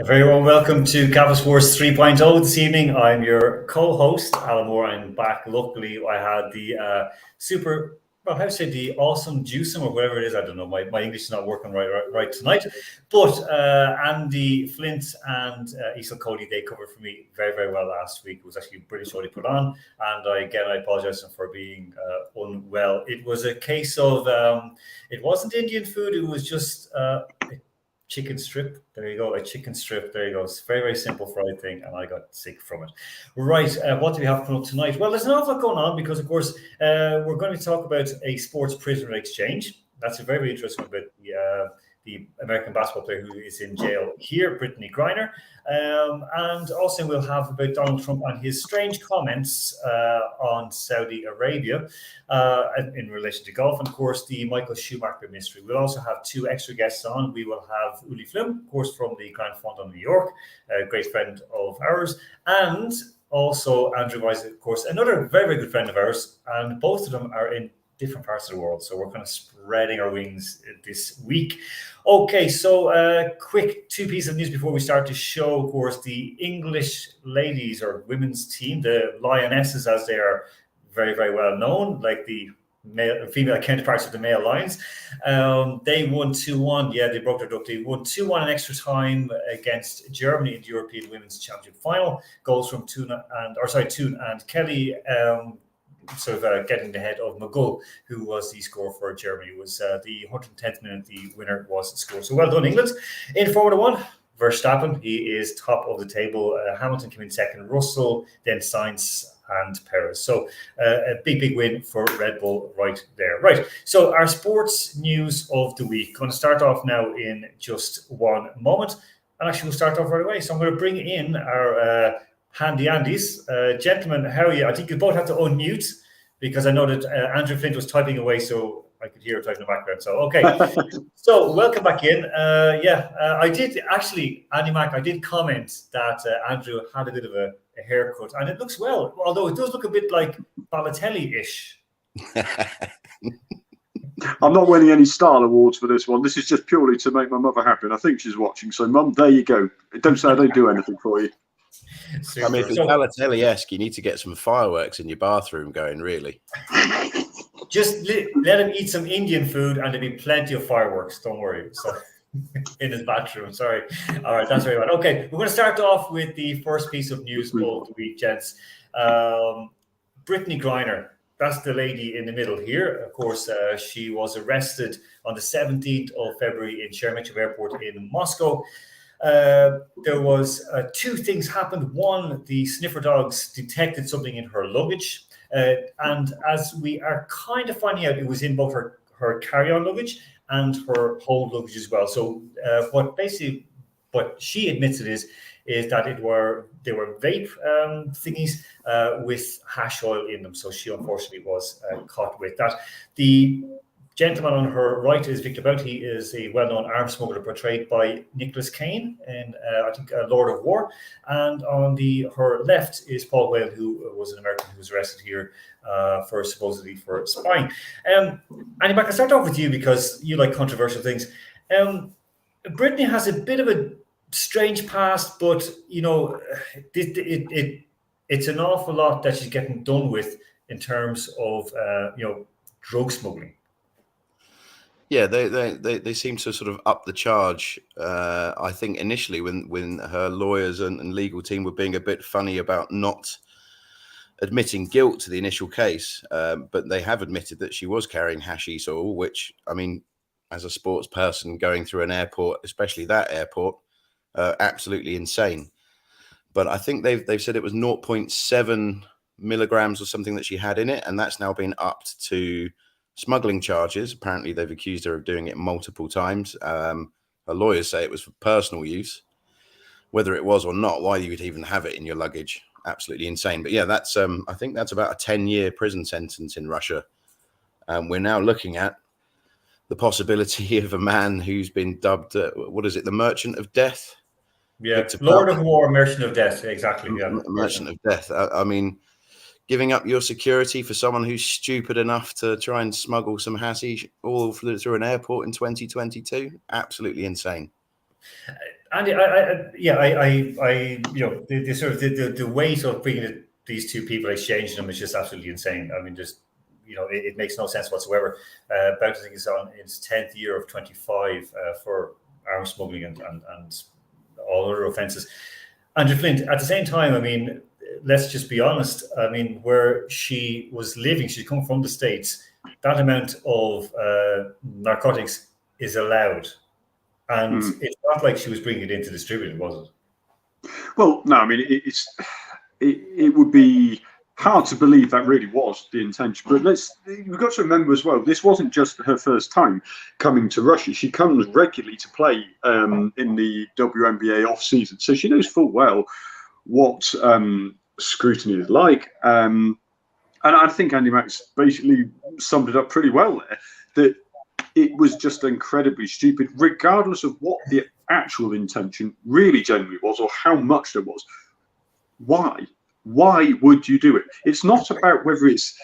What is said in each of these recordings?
Very well, welcome to Campus Wars 3.0 this evening. I'm your co-host, Alan Moore. I'm back. Luckily, I had the the awesome juicing or whatever it is. I don't know. My English is not working right tonight. But Andy Flint and Isel Cody, they covered for me very, very well last week. It was actually a brilliant show they put on. And I apologize for being unwell. It was a case of, it wasn't Indian food. It was just chicken strip. There you go. A chicken strip. There you go. It's a very, very simple fried thing, and I got sick from it. Right. What do we have coming up tonight? Well, there's an awful lot going on because, of course, we're going to talk about a sports prisoner exchange. That's a very, very interesting about the American basketball player who is in jail here, Brittany Griner. And also we'll have about Donald Trump and his strange comments on Saudi Arabia in relation to golf. And, of course, the Michael Schumacher mystery. We'll also have two extra guests on. We will have Uli Fluhme, of course, from the Grand Fund of New York, a great friend of ours. And also Andrew Wise, of course, another very, very good friend of ours. And both of them are in different parts of the world. So we're kind of spreading our wings this week. Okay, so quick two pieces of news before we start the show. Of course, the English ladies or women's team, the Lionesses as they are very, very well known, like the female counterparts of the male Lions. They won 2-1. Yeah, they broke their duck. They won 2-1 in extra time against Germany in the European Women's Championship final. Goals from Toon and Kelly, getting the head of McGull, who was the scorer for Germany. It was the 110th minute the winner was scored. So well done, England. In Formula One, Verstappen, he is top of the table. Hamilton came in second, Russell, then Sainz and Perez. So a big win for Red Bull right there. Right, so our sports news of the week. Going to start off now in just one moment. And actually, we'll start off right away. So I'm going to bring in our handy Andes. Gentlemen, how are you? I think you both have to unmute because I know that Andrew Flint was typing away, so I could hear him typing in the background. So, okay. So, welcome back in. I did actually, Andy Mac, I did comment that Andrew had a bit of a haircut, and it looks well, although it does look a bit like Balotelli-ish. I'm not winning any style awards for this one. This is just purely to make my mother happy, and I think she's watching. So, Mum, there you go. Don't say I don't do anything for you. Super. I mean, if it's Balotelli-esque, you need to get some fireworks in your bathroom going, really. Just let him eat some Indian food and there'll be plenty of fireworks. Don't worry. So, in his bathroom. Sorry. All right, that's very right. Okay, we're going to start off with the first piece of news of the week, gents. Brittany Griner. That's the lady in the middle here. Of course, she was arrested on the 17th of February in Sheremetyevo Airport in Moscow. There was two things happened. One, the sniffer dogs detected something in her luggage. And as we are kind of finding out, it was in both her carry-on luggage and her hold luggage as well. So what she admits it is that they were vape thingies with hash oil in them. So she unfortunately was caught with that. The gentleman on her right is Victor Bout. He is a well-known arms smuggler portrayed by Nicholas Caine in, I think, Lord of War. And on her left is Paul Whale, who was an American who was arrested here supposedly for spying. Annie, I can start off with you because you like controversial things. Brittany has a bit of a strange past, but, you know, it's an awful lot that she's getting done with in terms of, drug smuggling. Yeah, they seem to sort of up the charge. I think initially when her lawyers and legal team were being a bit funny about not admitting guilt to the initial case, but they have admitted that she was carrying hashish oil, which, I mean, as a sports person going through an airport, especially that airport, absolutely insane. But I think they've said it was 0.7 milligrams or something that she had in it, and that's now been upped to smuggling charges. Apparently, they've accused her of doing it multiple times. Her lawyers say it was for personal use. Whether it was or not, why you would even have it in your luggage, absolutely insane. But yeah, that's I think that's about a 10-year prison sentence in Russia. We're now looking at the possibility of a man who's been dubbed, the Merchant of Death? Yeah, Lord of War, Merchant of Death, exactly. Yeah, Merchant of Death. I mean, giving up your security for someone who's stupid enough to try and smuggle some hashish all through an airport in 2022, absolutely insane. And the sort of the weight of bringing these two people, exchanging them, is just absolutely insane. I mean, just it makes no sense whatsoever. Bought, I think, is on its 10th year of 25 for arms smuggling and all other offences. Andrew Flint, at the same time, I mean, let's just be honest. I mean, where she was living, she'd come from the States. That amount of narcotics is allowed. And it's not like she was bringing it in to distribute it, was it? Well, no, I mean, it would be hard to believe that really was the intention. But we've got to remember as well, this wasn't just her first time coming to Russia. She comes regularly to play in the WNBA off season, so she knows full well what scrutiny is like. And I think Andy Max basically summed it up pretty well there, that it was just incredibly stupid, regardless of what the actual intention really genuinely was or how much there was. Why? Why would you do it? It's not about whether it's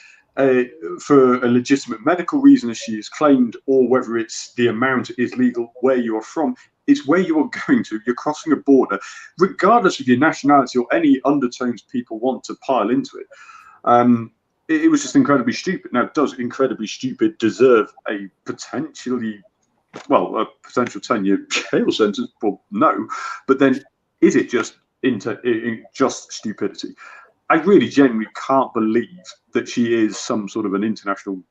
for a legitimate medical reason, as she has claimed, or whether it's the amount is legal where you are from. It's where you are going to. You're crossing a border, regardless of your nationality or any undertones people want to pile into it. It was just incredibly stupid. Now, does incredibly stupid deserve a potential 10-year jail sentence? Well, no. But then, is it just just stupidity? I really genuinely can't believe that she is some sort of an international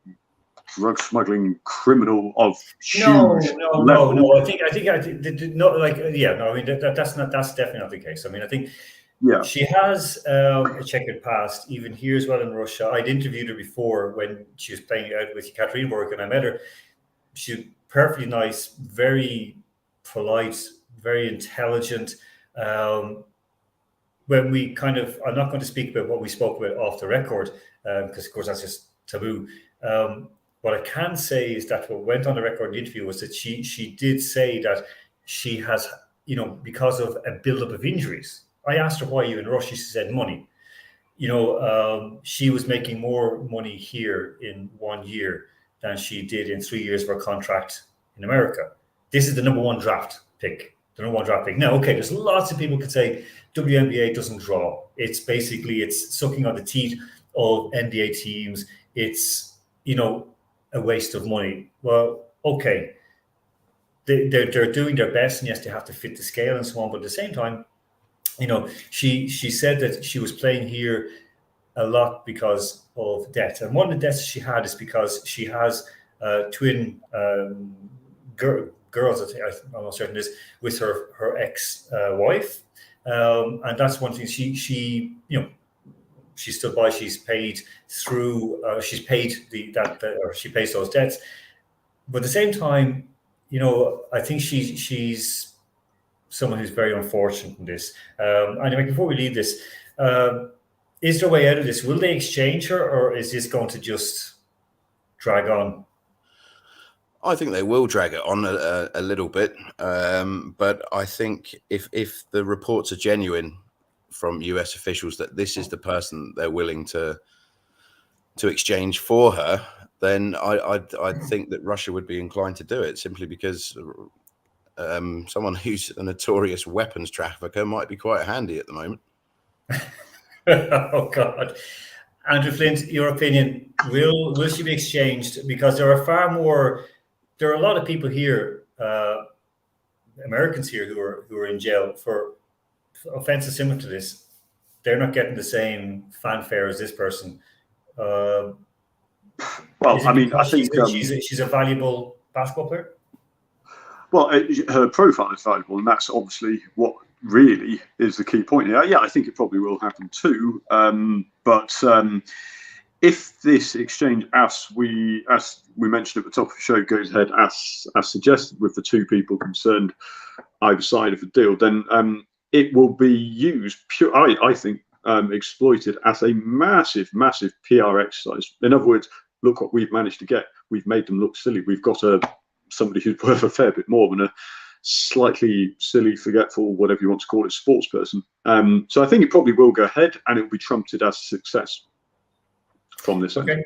drug smuggling criminal of huge level. No. I think no. I mean, that's definitely not the case. I mean, I think. Yeah, she has a checkered past, even here as well in Russia. I'd interviewed her before when she was playing out with Ekaterinburg, and I met her. She's perfectly nice, very polite, very intelligent. When we I'm not going to speak about what we spoke about off the record, because of course that's just taboo. What I can say is that what went on the record in the interview was that she did say that she has, because of a buildup of injuries. I asked her why you in Russia. She said money. She was making more money here in 1 year than she did in 3 years of her contract in America. This is the number one draft pick. Now, okay, there's lots of people who could say WNBA doesn't draw. It's sucking on the teeth of NBA teams. It's, a waste of money. Well, okay. They're doing their best, and yes, they have to fit the scale and so on. But at the same time, she said that she was playing here a lot because of debt. And one of the debts she had is because she has twin girls, I'm not certain this, with her ex-wife. And that's one thing she stood by. She's paid through, she pays those debts. But at the same time, I think she's someone who's very unfortunate in this. Anyway, before we leave this, is there a way out of this? Will they exchange her, or is this going to just drag on? I think they will drag it on a little bit, but I think if the reports are genuine from US officials that this is the person they're willing to exchange for her, then I think that Russia would be inclined to do it, simply because someone who's a notorious weapons trafficker might be quite handy at the moment. Oh God. Andrew Flint, your opinion, will she be exchanged? Because there are a lot of people here, Americans here, who are in jail for offences similar to this. They're not getting the same fanfare as this person. Well, I mean, I think she's a valuable basketball player. Well, her profile is valuable, and that's obviously what really is the key point here. Yeah, I think it probably will happen too. But if this exchange, as we mentioned at the top of the show, goes ahead as suggested, with the two people concerned either side of the deal, then it will be used, I think, exploited as a massive PR exercise. In other words, look what we've managed to get. We've made them look silly. We've got somebody who's worth a fair bit more than a slightly silly, forgetful, whatever you want to call it, sports person. So I think it probably will go ahead, and it will be trumpeted as a success from this. Okay.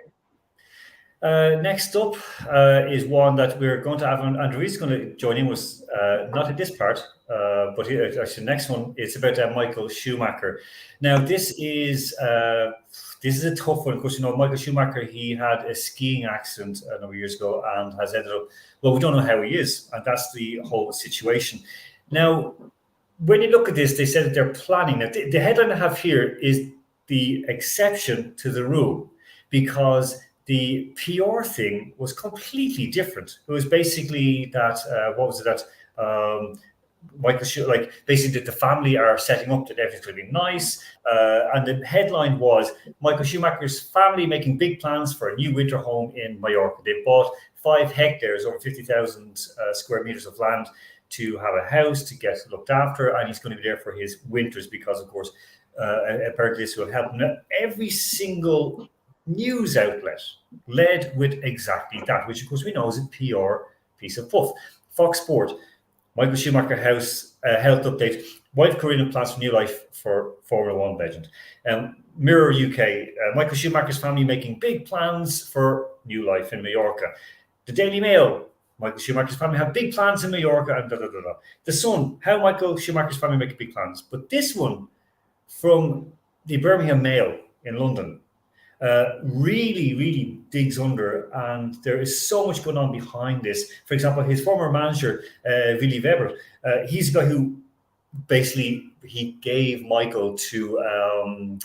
Next up is one that we're going to have, and Andre's going to join in with, not at this part, but actually the next one, it's about Michael Schumacher. Now, this is a tough one, because, Michael Schumacher, he had a skiing accident a number of years ago and has ended up, well, we don't know how he is, and that's the whole situation. Now, when you look at this, they said that they're planning. Now, the headline I have here is the exception to the rule, because the PR thing was completely different. It was basically that, Michael, basically that the family are setting up that everything's going to be nice. And the headline was Michael Schumacher's family making big plans for a new winter home in Mallorca. They bought 5 hectares, over 50,000 square meters of land, to have a house, to get looked after, and he's going to be there for his winters, because, of course, apparently this will help. Now, every single news outlet led with exactly that, which, of course, we know is a PR piece of fluff. Fox Sport, Michael Schumacher health update. Wife Karina plans for new life for Formula One legend. Mirror UK, Michael Schumacher's family making big plans for new life in Mallorca. The Daily Mail, Michael Schumacher's family have big plans in Mallorca, and The Sun, how Michael Schumacher's family making big plans. But this one from the Birmingham Mail in London really digs under, and there is so much going on behind this. For example, his former manager, Willy Weber, he's the guy who basically he gave Michael to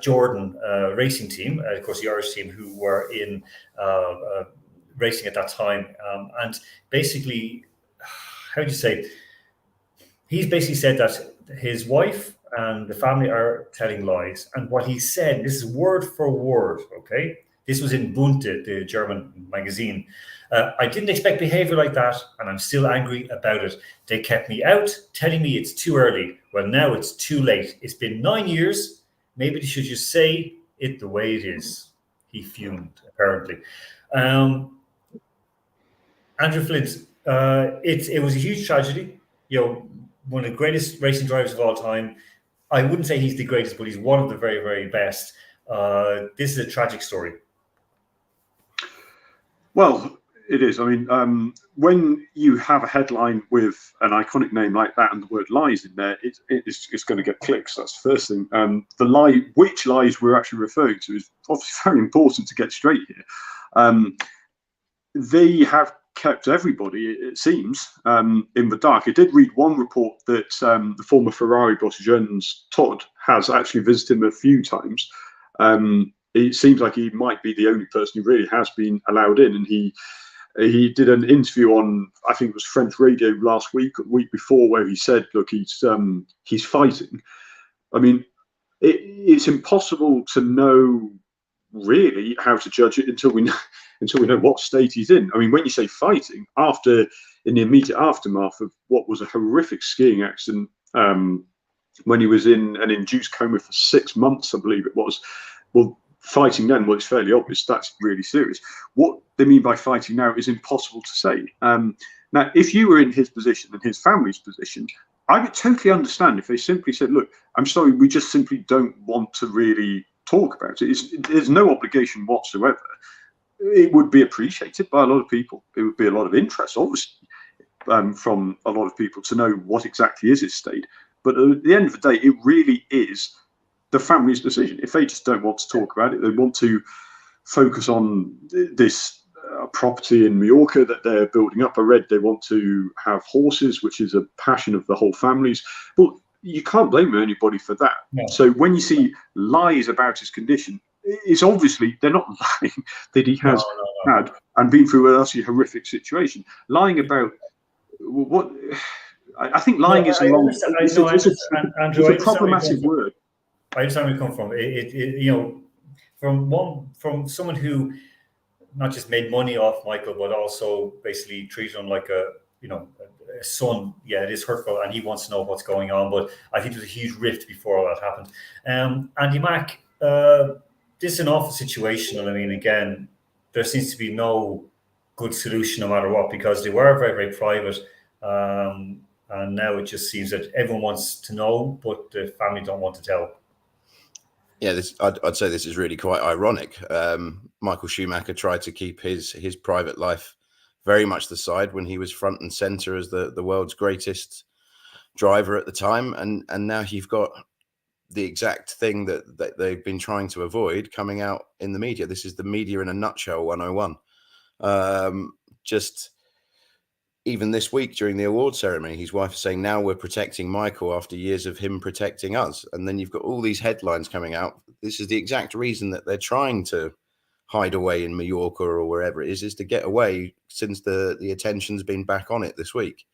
Jordan racing team, of course the Irish team, who were in racing at that time, and basically, how do you say, he's basically said that his wife and the family are telling lies. And what he said, this is word for word, okay? This was in Bunte, the German magazine. I didn't expect behavior like that, and I'm still angry about it. They kept me out, telling me it's too early. Well, now it's too late. It's been 9 years. Maybe they should just say it the way it is. He fumed, apparently. Andrew Flint, it was a huge tragedy. One of the greatest racing drivers of all time. I wouldn't say he's the greatest, but he's one of the very, very best. This is a tragic story. Well, it is. I mean, when you have a headline with an iconic name like that and the word lies in there, it's going to get clicks. That's the first thing. Which lies we're actually referring to is obviously very important to get straight here. They have kept everybody, it seems, in the dark. I did read one report that the former Ferrari boss, Jens Todd, has actually visited him a few times. It seems like he might be the only person who really has been allowed in, and he did an interview on, I think it was French radio last week, or the week before, where he said, look, he's fighting. I mean, it's impossible to know really how to judge it until we know what state he's in. I mean, when you say fighting, in the immediate aftermath of what was a horrific skiing accident, when he was in an induced coma for 6 months, I believe it was. Well, fighting then, well, it's fairly obvious that's really serious. What they mean by fighting now is impossible to say. Now, if you were in his position and his family's position, I would totally understand if they simply said, look, I'm sorry, we just simply don't want to really talk about it. There's no obligation whatsoever. It would be appreciated by a lot of people. It would be a lot of interest, obviously, from a lot of people to know what exactly is his state. But at the end of the day, it really is the family's decision. If they just don't want to talk about it, they want to focus on this property in Mallorca that they're building up. I read they want to have horses, which is a passion of the whole families. Well, you can't blame anybody for that. No. So when you see lies about his condition, it's obviously they're not lying that he has had and been through an utterly horrific situation. Lying about what I think lying is a wrong. It's a problematic word. I understand where you come from. From someone who not just made money off Michael, but also basically treated him like a son. Yeah, it is hurtful, and he wants to know what's going on. But I think there's a huge rift before all that happened. Andy Mack, this is an awful situation, and I mean, again, there seems to be no good solution no matter what, because they were very, very private, and now it just seems that everyone wants to know, but the family don't want to tell. Yeah, I'd say this is really quite ironic. Michael Schumacher tried to keep his private life very much the side when he was front and center as the world's greatest driver at the time, and now you've got the exact thing that they've been trying to avoid coming out in the media. This is the media in a nutshell 101. Just even this week during the award ceremony, his wife is saying, now we're protecting Michael after years of him protecting us. And then you've got all these headlines coming out. This is the exact reason that they're trying to hide away in Mallorca or wherever it is to get away, since the attention's been back on it this week.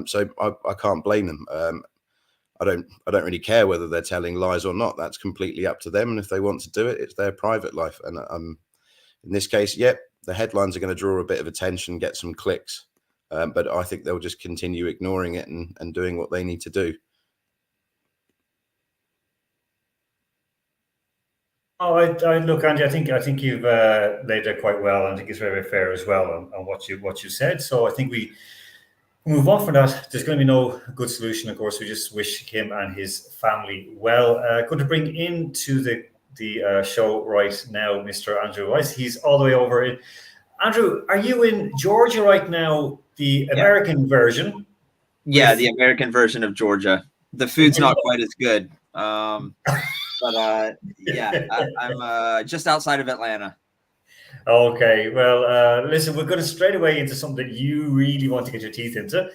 So I can't blame them. I don't really care whether they're telling lies or not. That's completely up to them. And if they want to do it, it's their private life. And in this case, the headlines are going to draw a bit of attention, get some clicks. But I think they'll just continue ignoring it and doing what they need to do. Oh, I look, Andy. I think you've laid it quite well. I think it's very, very fair as well on what you said. So I think we move on from that. There's going to be no good solution, of course. We just wish him and his family well. Good to bring into the show right now, Mr. Andrew Weiss. He's all the way over in. Andrew, are you in Georgia right now? The American version? Yeah, the American version of Georgia. The food's not quite as good. I'm just outside of Atlanta. Okay, well, listen, we're going straight away into something that you really want to get your teeth into,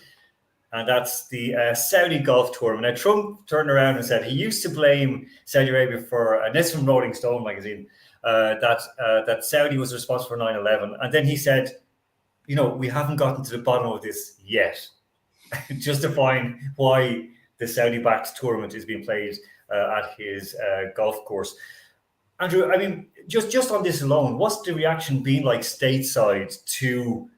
and that's the Saudi golf tournament. Now, Trump turned around and said he used to blame Saudi Arabia for, and this from Rolling Stone magazine, that Saudi was responsible for 9/11, and then he said, we haven't gotten to the bottom of this yet, justifying why the Saudi-backed tournament is being played at his golf course. Andrew, I mean, just on this alone, what's the reaction been like stateside to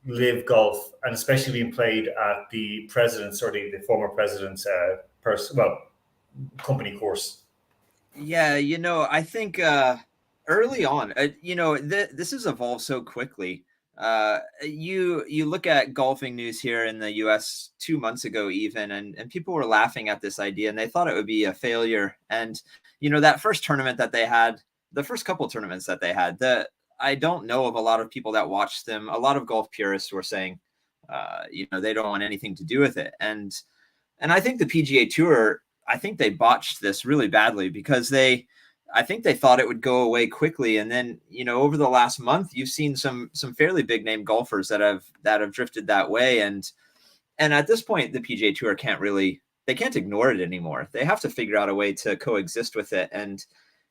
live golf, and especially being played at the president's or the former president's company course? Yeah, I think early on, this has evolved so quickly. You look at golfing news here in the US 2 months ago even, and people were laughing at this idea, and they thought it would be a failure. And that first tournament that they had, the first couple of tournaments that they had, I don't know of a lot of people that watched them. A lot of golf purists were saying they don't want anything to do with it. And I think the PGA Tour, I think they botched this really badly, because I think they thought it would go away quickly. And then, over the last month, you've seen some fairly big name golfers that have drifted that way. And at this point, the PGA Tour can't ignore it anymore. They have to figure out a way to coexist with it. And,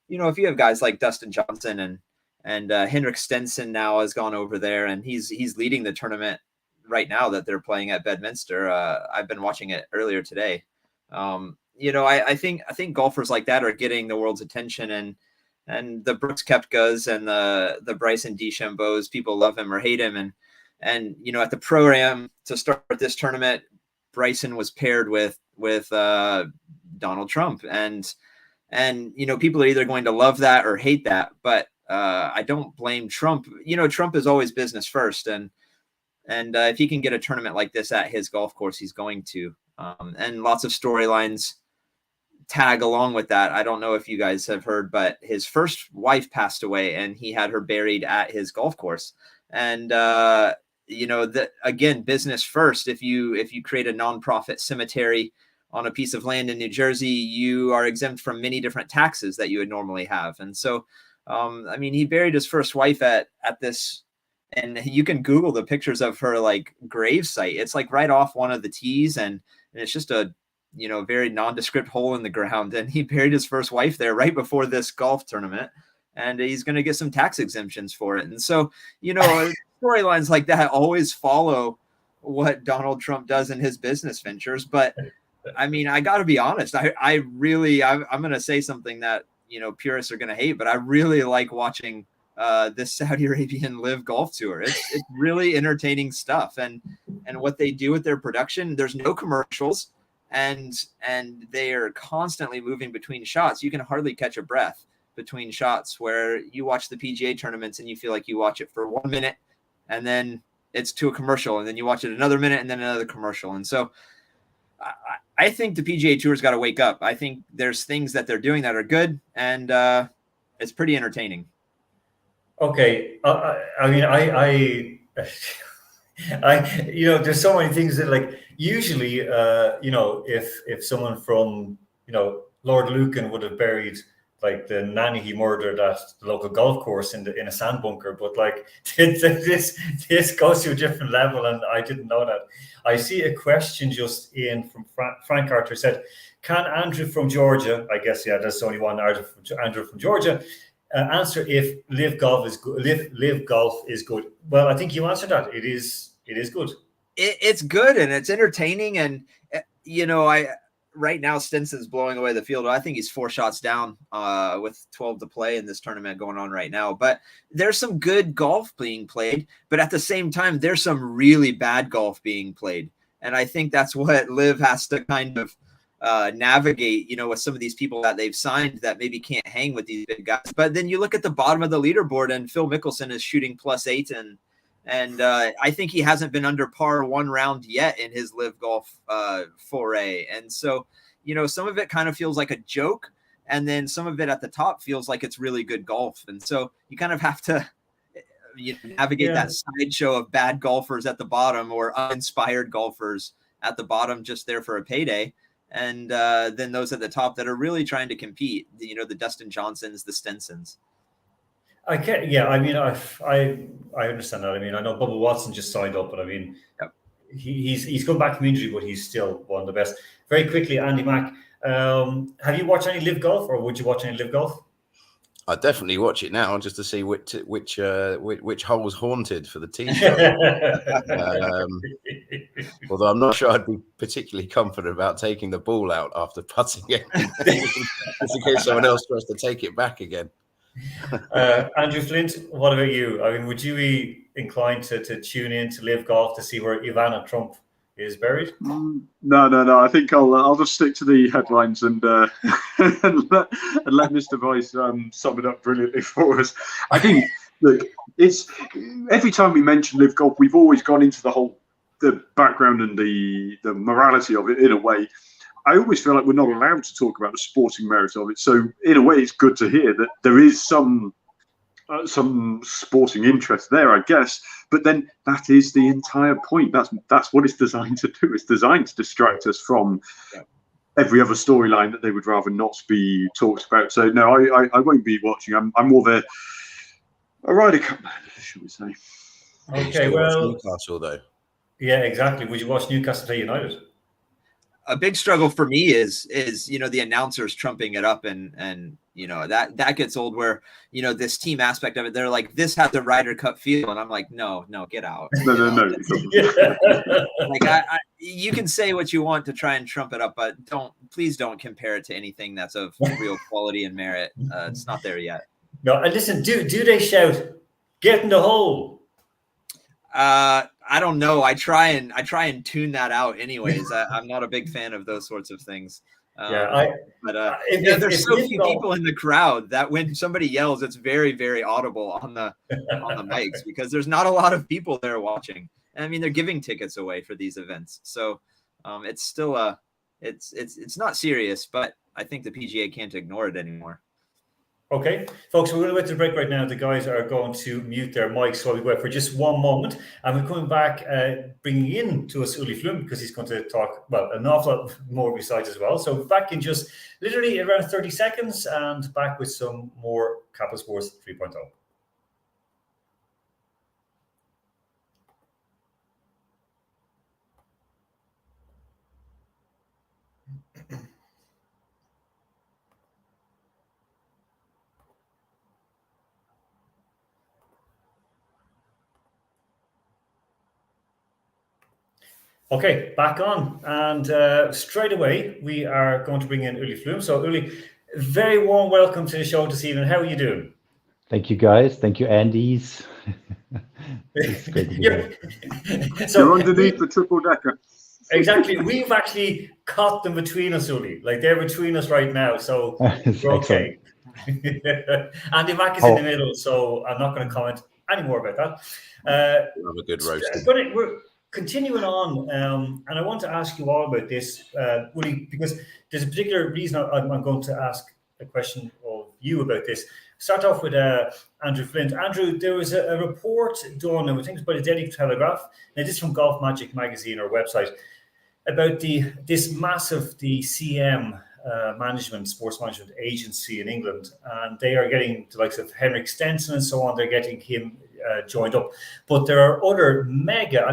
if you have guys like Dustin Johnson and Henrik Stenson now has gone over there, and he's leading the tournament right now that they're playing at Bedminster. I've been watching it earlier today. I think golfers like that are getting the world's attention, and the Brooks Koepkas and the Bryson DeChambeaus, people love him or hate him. And at the Pro-Am to start this tournament, Bryson was paired with Donald Trump, and people are either going to love that or hate that. But I don't blame Trump. Trump is always business first, and if he can get a tournament like this at his golf course, he's going to. And lots of storylines tag along with that. I don't know if you guys have heard, but his first wife passed away, and he had her buried at his golf course. And again, business first. If you create a nonprofit cemetery on a piece of land in New Jersey, you are exempt from many different taxes that you would normally have. And so, he buried his first wife at this. And you can Google the pictures of her grave site. It's right off one of the tees, and it's just a very nondescript hole in the ground. And he buried his first wife there right before this golf tournament, and he's going to get some tax exemptions for it. And so storylines like that always follow what Donald Trump does in his business ventures. But I got to be honest. I'm going to say something that purists are going to hate, but I really like watching this Saudi Arabian Live Golf Tour. It's really entertaining stuff, and what they do with their production. There's no commercials, and they are constantly moving between shots. You can hardly catch a breath between shots, where you watch the PGA tournaments and you feel like you watch it for 1 minute, and then it's to a commercial, and then you watch it another minute, and then another commercial. And so I think the PGA Tour's got to wake up. I think there's things that they're doing that are good, and it's pretty entertaining. Okay, I mean, there's so many things that, like, usually, if someone from, Lord Lucan would have buried like the nanny he murdered at the local golf course in a sand bunker, but like this goes to a different level, and I didn't know that. I see a question just in from Frank Arthur said, "Can Andrew from Georgia?" I guess that's only one Andrew from Georgia. Answer if live golf is good. Live golf is good. Well, I think you answered that. It is good. It's good and it's entertaining, and right now Stinson's blowing away the field. I think he's 4 shots down with 12 to play in this tournament going on right now. But there's some good golf being played, but at the same time, there's some really bad golf being played, and I think that's what Liv has to kind of navigate, with some of these people that they've signed that maybe can't hang with these big guys. But then you look at the bottom of the leaderboard, and Phil Mickelson is shooting +8, and I think he hasn't been under par 1 round yet in his live golf foray. And so, some of it kind of feels like a joke, and then some of it at the top feels like it's really good golf. And so you kind of have to navigate that sideshow of bad golfers at the bottom or uninspired golfers at the bottom just there for a payday. And then those at the top that are really trying to compete, the Dustin Johnsons, the Stensons. I can't. Yeah, I mean, I understand that. I mean, I know Bubba Watson just signed up, but I mean, he's come back from injury, but he's still one of the best. Very quickly, Andy Mack, have you watched any live golf, or would you watch any live golf? I definitely watch it now just to see which hole's haunted for the tee shot. Although I'm not sure I'd be particularly confident about taking the ball out after putting it, just in case someone else tries to take it back again. Andrew Flint, what about you? I mean, would you be inclined to tune in to live golf to see where Ivana Trump is buried? No. I think I'll just stick to the headlines and let Mr. Vice sum it up brilliantly for us. I think, look, it's every time we mention live golf, we've always gone into the background and the morality of it in a way. I always feel like we're not allowed to talk about the sporting merit of it. So in a way, it's good to hear that there is some sporting interest there, I guess. But then that is the entire point. That's what it's designed to do. It's designed to distract us from every other storyline that they would rather not be talked about. So no, I won't be watching. I'm more of a Ryder Cup man, should we say? Okay, well, Newcastle though. Yeah, exactly. Would you watch Newcastle play United? A big struggle for me is the announcers trumping it up, and that gets old, where this team aspect of it, they're like, this has the Ryder Cup feel, and I'm like, no, get out. No. Like you can say what you want to try and trump it up, but please don't compare it to anything that's of real quality and merit. It's not there yet. No, and listen, do they shout, "Get in the hole"? I don't know. I try and tune that out anyways. I'm not a big fan of those sorts of things. There's so few people in the crowd that when somebody yells, it's very, very audible on the mics, because there's not a lot of people there watching. And I mean, they're giving tickets away for these events. So it's still it's not serious, but I think the PGA can't ignore it anymore. Okay, folks, we're going to go to the break right now. The guys are going to mute their mics while we wait for just one moment. And we're coming back, bringing in to us Uli Fluhme, because he's going to talk, well, an awful lot more besides as well. So back in just literally around 30 seconds, and back with some more Capital Sports 3.0. Okay, back on. And straight away, we are going to bring in Uli Fluhme. So, Uli, very warm welcome to the show this evening. How are you doing? Thank you, guys. Thank you, Andy's. It's great to be here. So you're underneath the triple decker. Exactly. We've actually caught them between us, Uli. Like, they're between us right now. So, we're okay. Andy Mack is in the middle, so I'm not going to comment any more about that. Have a good roast. continuing on, and I want to ask you all about this, Uli, because there's a particular reason I'm going to ask a question of you about this. Start off with Andrew Flint. Andrew, there was a report done, I think it was by the Daily Telegraph, and this is from Golf Magic magazine or website, about this massive, the CM sports management agency in England, and they are getting the likes of Henrik Stenson and so on. They're getting him joined up, but there are other mega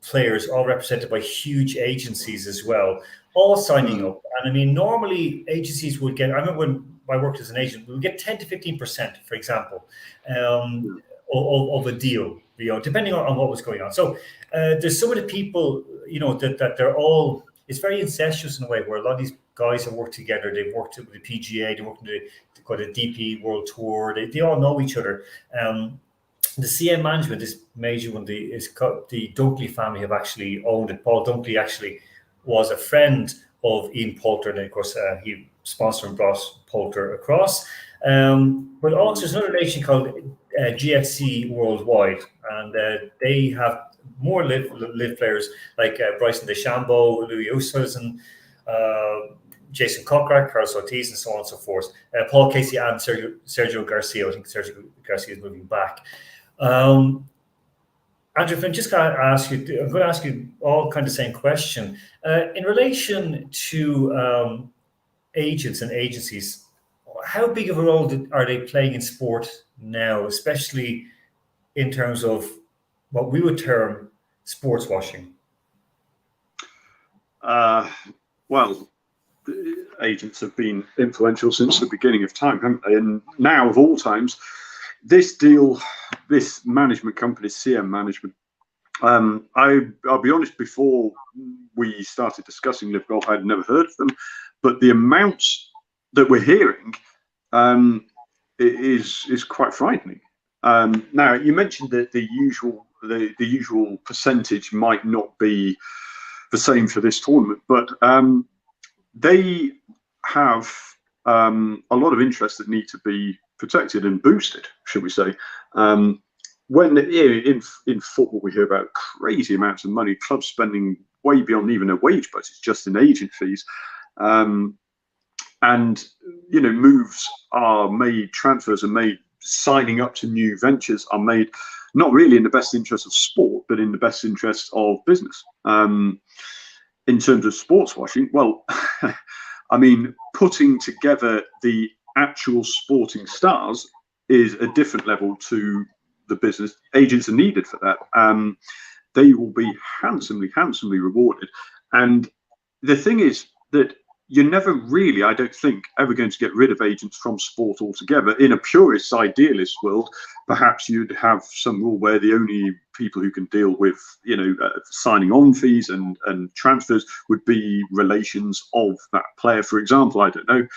players, all represented by huge agencies as well, all signing up. And I mean, normally agencies would get. I remember when I worked as an agent, we would get 10 to 15%, for example, of a deal, depending on what was going on. So there's some of the people, that they're all. It's very incestuous in a way, where a lot of these guys have worked together. They've worked with the PGA, they worked in the DP World Tour. They all know each other. The CM management, this major one, the Dunkley family have actually owned it. Paul Dunkley actually was a friend of Ian Poulter, and of course he sponsored and brought Poulter across. But also there's another nation called GFC Worldwide, and they have more live players like Bryson DeChambeau, Louis Oosthuizen, Jason Kokrak, Carlos Ortiz, and so on and so forth. Paul Casey and Sergio Garcia. I think Sergio Garcia is moving back. Andrew, if I'm just going to ask you, I'm going to ask you all kind of the same question. In relation to agents and agencies, how big of a role are they playing in sport now, especially in terms of what we would term sports washing? Well, agents have been influential since the beginning of time, haven't they? And now, of all times, this management company, CM Management, I'll be honest, before we started discussing Live Golf, I'd never heard of them, but the amounts that we're hearing is quite frightening. Now, you mentioned that the usual percentage might not be the same for this tournament, but they have a lot of interests that need to be protected and boosted, should we say. When in football we hear about crazy amounts of money, clubs spending way beyond even their wage budgets just in agent fees, and moves are made, transfers are made, signing up to new ventures are made, not really in the best interest of sport, but in the best interest of business. In terms of sports washing, well, I mean, putting together the actual sporting stars is a different level to the business. Agents are needed for that. They will be handsomely rewarded. And the thing is that you're never really, I don't think, ever going to get rid of agents from sport altogether. In a purist, idealist world, perhaps you'd have some rule where the only people who can deal with, signing on fees and transfers would be relations of that player, for example. I don't know.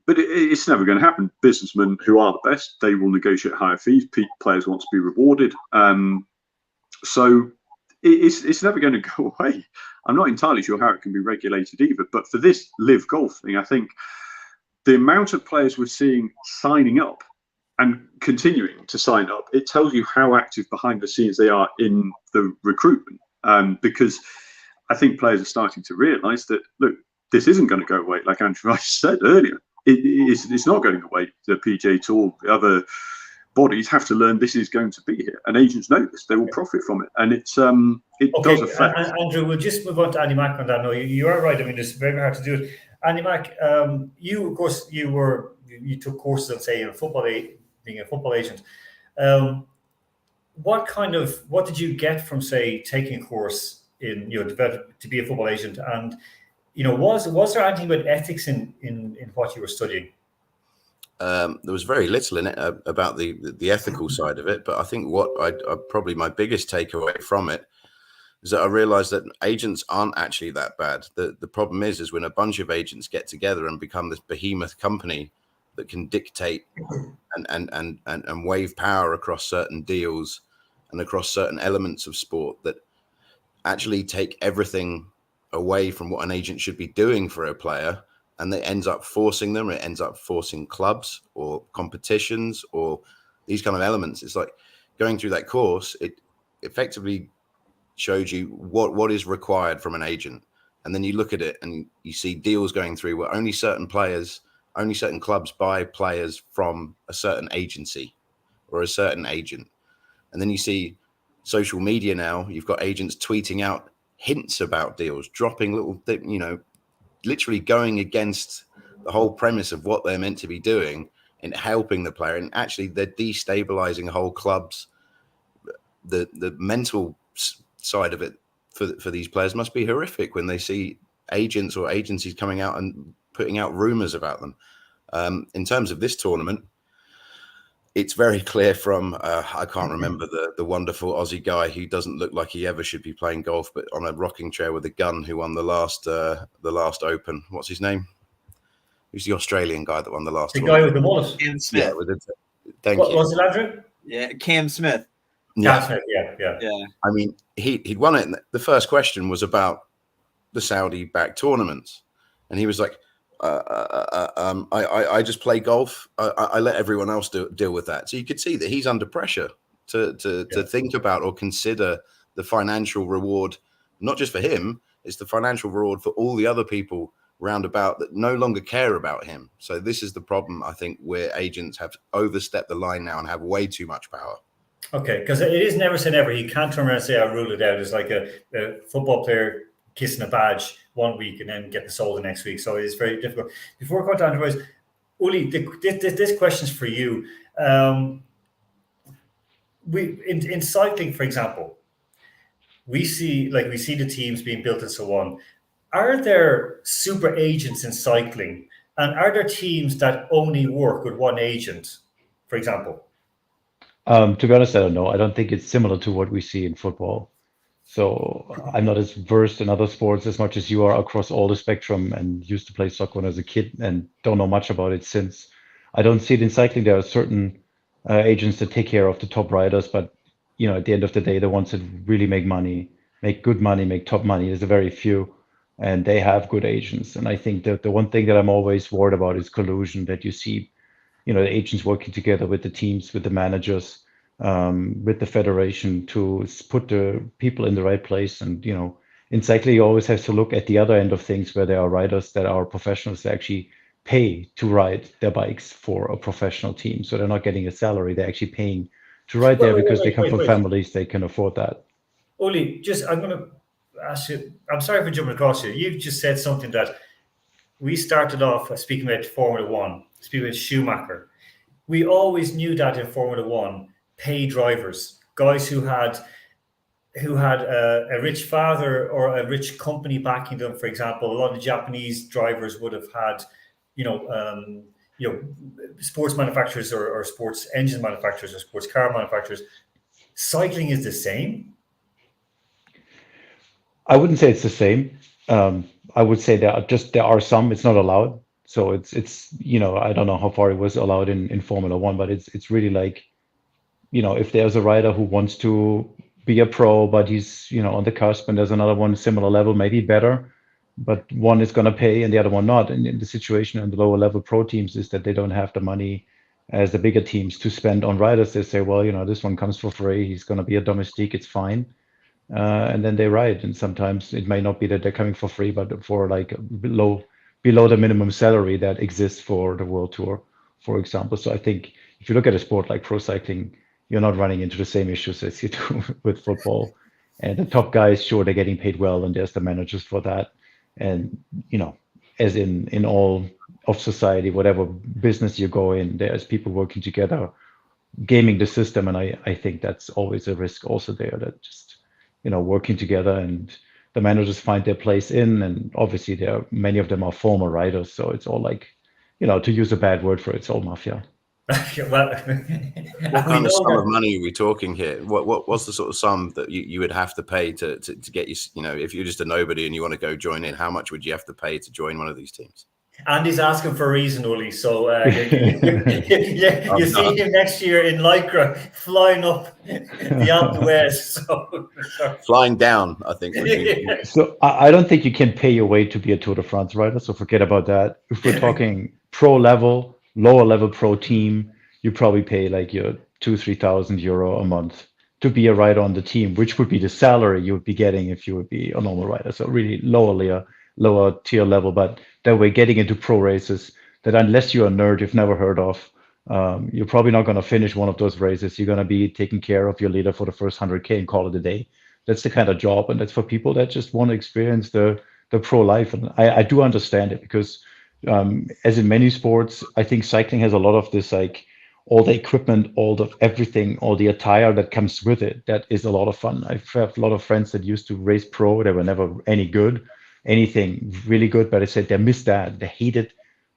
But it's never going to happen. Businessmen who are the best, they will negotiate higher fees. Players want to be rewarded. So it's never going to go away. I'm not entirely sure how it can be regulated either. But for this Live Golf thing, I think the amount of players we're seeing signing up and continuing to sign up, it tells you how active behind the scenes they are in the recruitment. Because I think players are starting to realise that, look, this isn't going to go away. Like Andrew Rice said earlier, it's not going away. The PGA Tour, the other bodies have to learn this is going to be here, and agents know this. They will profit from it, and it does affect. Andrew, we'll just move on to Andy Mack on that. No, you are right. I mean, it's very hard to do it. Andy Mack, you, of course, you took courses on, say, being a football agent. What did you get from, say, taking a course in to be a football agent? And was there anything about ethics in what you were studying? There was very little in it about the ethical side of it, but I think what probably my biggest takeaway from it is that I realized that agents aren't actually that bad. The problem is when a bunch of agents get together and become this behemoth company that can dictate and wave power across certain deals and across certain elements of sport that actually take everything away from what an agent should be doing for a player. And it ends up forcing them. It ends up forcing clubs or competitions or these kind of elements. It's like going through that course, it effectively showed you what is required from an agent. And then you look at it and you see deals going through where only certain clubs buy players from a certain agency or a certain agent. And then you see social media now, you've got agents tweeting out hints about deals, dropping little, literally going against the whole premise of what they're meant to be doing and helping the player. And actually they're destabilizing whole clubs. The mental side of it for these players must be horrific when they see agents or agencies coming out and putting out rumors about them. In terms of this tournament, it's very clear from I can't remember the wonderful Aussie guy who doesn't look like he ever should be playing golf, but on a rocking chair with a gun, who won the last Open. What's his name? Who's the Australian guy that won the last? The guy with the mullet. Cam Smith. Yeah, thank you. Was it Andrew? Yeah, Cam Smith. Yeah. I mean, he'd won it. And the first question was about the Saudi-backed tournaments, and he was like, I just play golf. I let everyone else deal with that. So you could see that he's under pressure to think about or consider the financial reward, not just for him, it's the financial reward for all the other people roundabout that no longer care about him. So this is the problem, I think, where agents have overstepped the line now and have way too much power. Okay, because it is never say never. He can't turn around and say, I'll rule it out. It's like a football player kissing a badge one week and then getting sold the next week. So it's very difficult. Before I go down to Royce, Uli, this question's for you. In cycling, for example, we see the teams being built and so on. Are there super agents in cycling, and are there teams that only work with one agent, for example? To be honest, I don't know. I don't think it's similar to what we see in football. So I'm not as versed in other sports as much as you are across all the spectrum, and used to play soccer when I was a kid and don't know much about it since. I don't see it in cycling. There are certain agents that take care of the top riders, but at the end of the day, the ones that really make money, make good money, make top money, there's a very few, and they have good agents. And I think that the one thing that I'm always worried about is collusion, that you see the agents working together with the teams, with the managers, with the federation to put the people in the right place. And, in cycling, you always have to look at the other end of things where there are riders that are professionals that actually pay to ride their bikes for a professional team. So they're not getting a salary. They're actually paying to ride there because they come from families, they can afford that. Uli, I'm going to ask you, I'm sorry for jumping across you. You've just said something that we started off speaking about Formula One, speaking about Schumacher. We always knew that in Formula One, pay drivers, guys who had a rich father or a rich company backing them. For example, a lot of Japanese drivers would have had, sports manufacturers or sports engine manufacturers or sports car manufacturers. Cycling is the same. I wouldn't say it's the same. I would say there are some. It's not allowed. So it's I don't know how far it was allowed in Formula One, but it's really like, if there's a rider who wants to be a pro, but he's on the cusp, and there's another one similar level, maybe better, but one is going to pay and the other one not. And in the situation in the lower level pro teams is that they don't have the money as the bigger teams to spend on riders. They say, well, this one comes for free. He's going to be a domestique. It's fine. And then they ride. And sometimes it may not be that they're coming for free, but for like below the minimum salary that exists for the World Tour, for example. So I think if you look at a sport like pro cycling, you're not running into the same issues as you do with football. And the top guys, sure, they're getting paid well, and there's the managers for that. And, as in all of society, whatever business you go in, there's people working together, gaming the system. And I think that's always a risk also there, that just, working together, and the managers find their place in. And obviously many of them are former riders. So it's all like, to use a bad word for it, it's all mafia. Well, what kind of sum of money are we talking here? What's the sort of sum that you would have to pay to get if you're just a nobody and you want to go join in, how much would you have to pay to join one of these teams? Andy's asking for a reason, Uli. So you see him next year in Lycra flying up the Alpe d'Huez. So flying down, I think. So I don't think you can pay your way to be a Tour de France rider. So forget about that. If we're talking pro level, lower level pro team, you probably pay like your 2,000-3,000 euro a month to be a rider on the team, which would be the salary you would be getting if you would be a normal rider. So really lower tier level, but that way getting into pro races that unless you're a nerd you've never heard of, you're probably not going to finish one of those races. You're going to be taking care of your leader for the first 100K and call it a day. That's the kind of job, and that's for people that just want to experience the pro life. And I do understand it because as in many sports, I think cycling has a lot of this, like all the equipment, all the everything, all the attire that comes with it. That is a lot of fun. I have a lot of friends that used to race pro. They were never any good, anything really good, but I said they missed that. They hated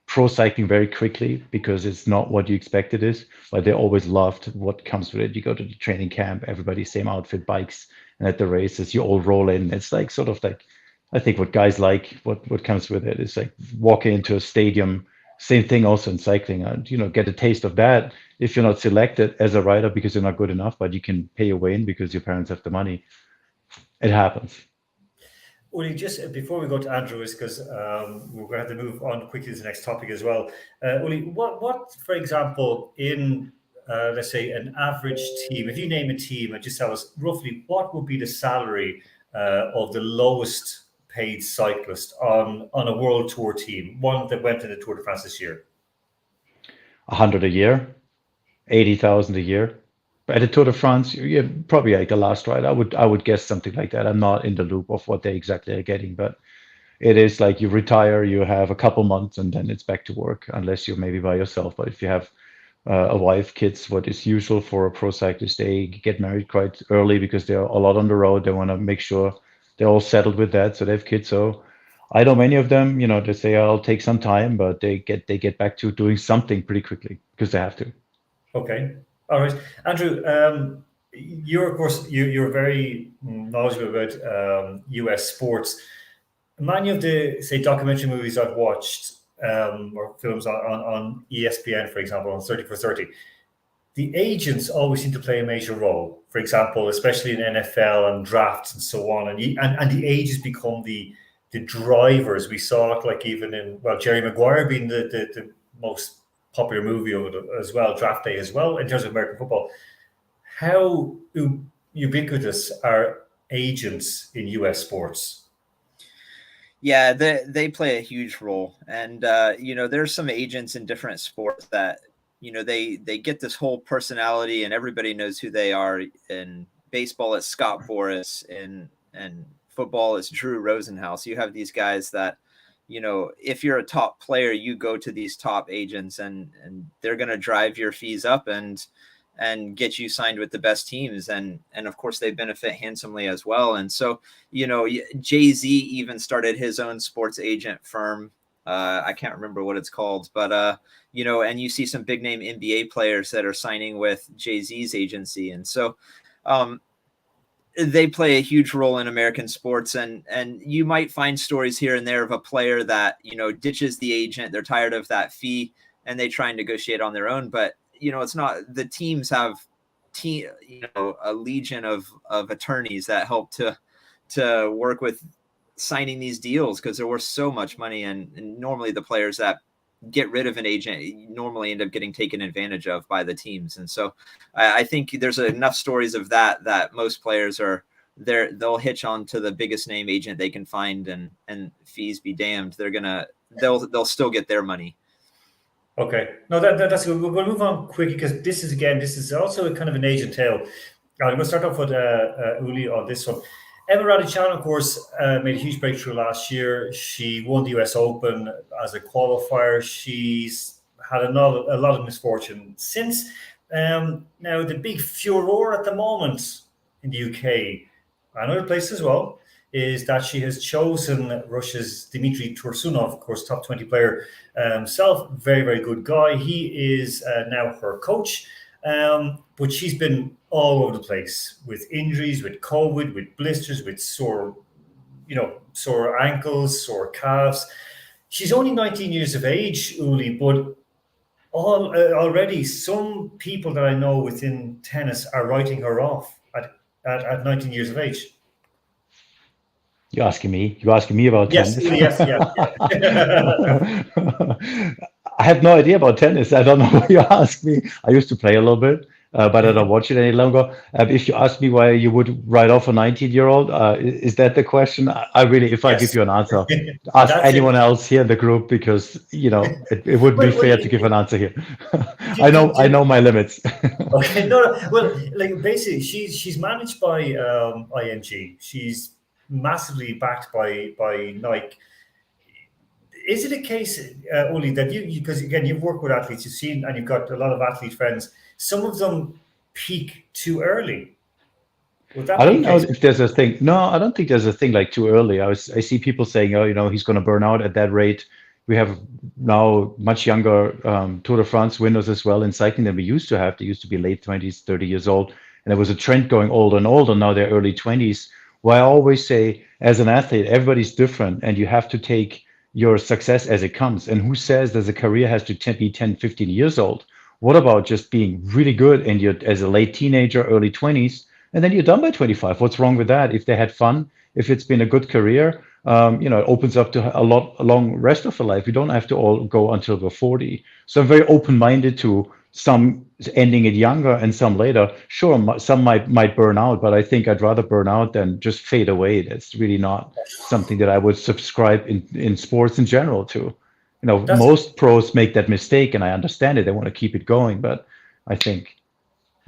pro cycling very quickly because it's not what you expect it is, but they always loved what comes with it. You go to the training camp, everybody same outfit, bikes, and at the races you all roll in. It's like sort of like, I think what guys like, what comes with it is like walking into a stadium. Same thing also in cycling, and get a taste of that if you're not selected as a rider because you're not good enough, but you can pay your way in because your parents have the money. It happens. Uli, just before we go to Andrew, because we're going to have to move on quickly to the next topic as well. Uli, what, for example, in let's say an average team, if you name a team and just tell us roughly what would be the salary of the lowest paid cyclist on a world tour team, one that went in the Tour de France this year? 100 a year, 80,000 a year. But at the Tour de France, yeah, probably like the last ride. I would guess something like that. I'm not in the loop of what they exactly are getting, but it is like you retire, you have a couple months, and then it's back to work, unless you're maybe by yourself. But if you have a wife, kids, what is usual for a pro cyclist, they get married quite early because they're a lot on the road. They want to make sure they're all settled with that, so they have kids. So I know many of them, they say I'll take some time, but they get back to doing something pretty quickly because they have to. Okay, all right, Andrew. You're of course you're very knowledgeable about US sports. Many of the documentary movies I've watched or films on ESPN, for example, on 30 for 30. The agents always seem to play a major role. For example, especially in NFL and drafts and so on, and the agents become the drivers. We saw it like even in Jerry Maguire being the most popular movie of it as well, Draft Day as well in terms of American football. How ubiquitous are agents in US sports? Yeah, they play a huge role, and there's some agents in different sports that they get this whole personality and everybody knows who they are. In baseball, it's Scott Boras, and football, it's Drew Rosenhaus. You have these guys that, if you're a top player, you go to these top agents and they're going to drive your fees up and get you signed with the best teams. And of course they benefit handsomely as well. And so, Jay-Z even started his own sports agent firm. I can't remember what it's called, but and you see some big name NBA players that are signing with Jay-Z's agency. And so they play a huge role in American sports, and you might find stories here and there of a player that, ditches the agent. They're tired of that fee and they try and negotiate on their own. But, it's not, the teams have a legion of attorneys that help to work with signing these deals because they're worth so much money. And normally the players that get rid of an agent normally end up getting taken advantage of by the teams. And so I think there's enough stories of that most players they'll hitch on to the biggest name agent they can find, and fees be damned. They'll still get their money. Okay, no, that's good. We'll move on quickly because this is also a kind of an agent tale. I'm going to start off with Uli on this one. Emma Raducanu, of course, made a huge breakthrough last year. She won the US Open as a qualifier. She's had a lot of misfortune since. Now, the big furore at the moment in the UK and other places as well is that she has chosen Russia's Dmitry Tursunov, of course, top 20 player himself. Very, very good guy. He is now her coach. But she's been all over the place with injuries, with COVID, with blisters, with sore ankles, sore calves. She's only 19 years of age, Uli, but already some people that I know within tennis are writing her off at 19 years of age. You're asking me about tennis? Yes, yeah. I have no idea about tennis. I don't know why you ask me. I used to play a little bit. but I don't watch it any longer. If you ask me why you would write off a 19-year-old, is that the question? I really, if I give Yes. you an answer, ask That's anyone it. else here in the group, because it wouldn't be Well, fair to give an answer here. do, I do, know do, my limits. okay, no. Well, like basically, she's managed by ING. She's massively backed by Nike. Is it a case, Uli, that you because again you've worked with athletes, you've seen, and you've got a lot of athlete friends. Some of them peak too early. Would that I be don't the know case? if there's a thing. No, I don't think there's a thing like too early. I see people saying, oh, he's going to burn out at that rate. We have now much younger Tour de France winners as well in cycling than we used to have. They used to be late 20s, 30 years old. And there was a trend going older and older. Now they're early 20s. Well, I always say, as an athlete, everybody's different, and you have to take your success as it comes. And who says that a career has to be 10, 15 years old? What about just being really good and you're as a late teenager, early 20s? And then you're done by 25. What's wrong with that? If they had fun, if it's been a good career, it opens up to a long rest of the life. You don't have to all go until we're 40. So I'm very open-minded to some ending it younger and some later. Sure, some might burn out, but I think I'd rather burn out than just fade away. That's really not something that I would subscribe in sports in general to. That's Most pros make that mistake, and I understand it. They want to keep it going, but I think,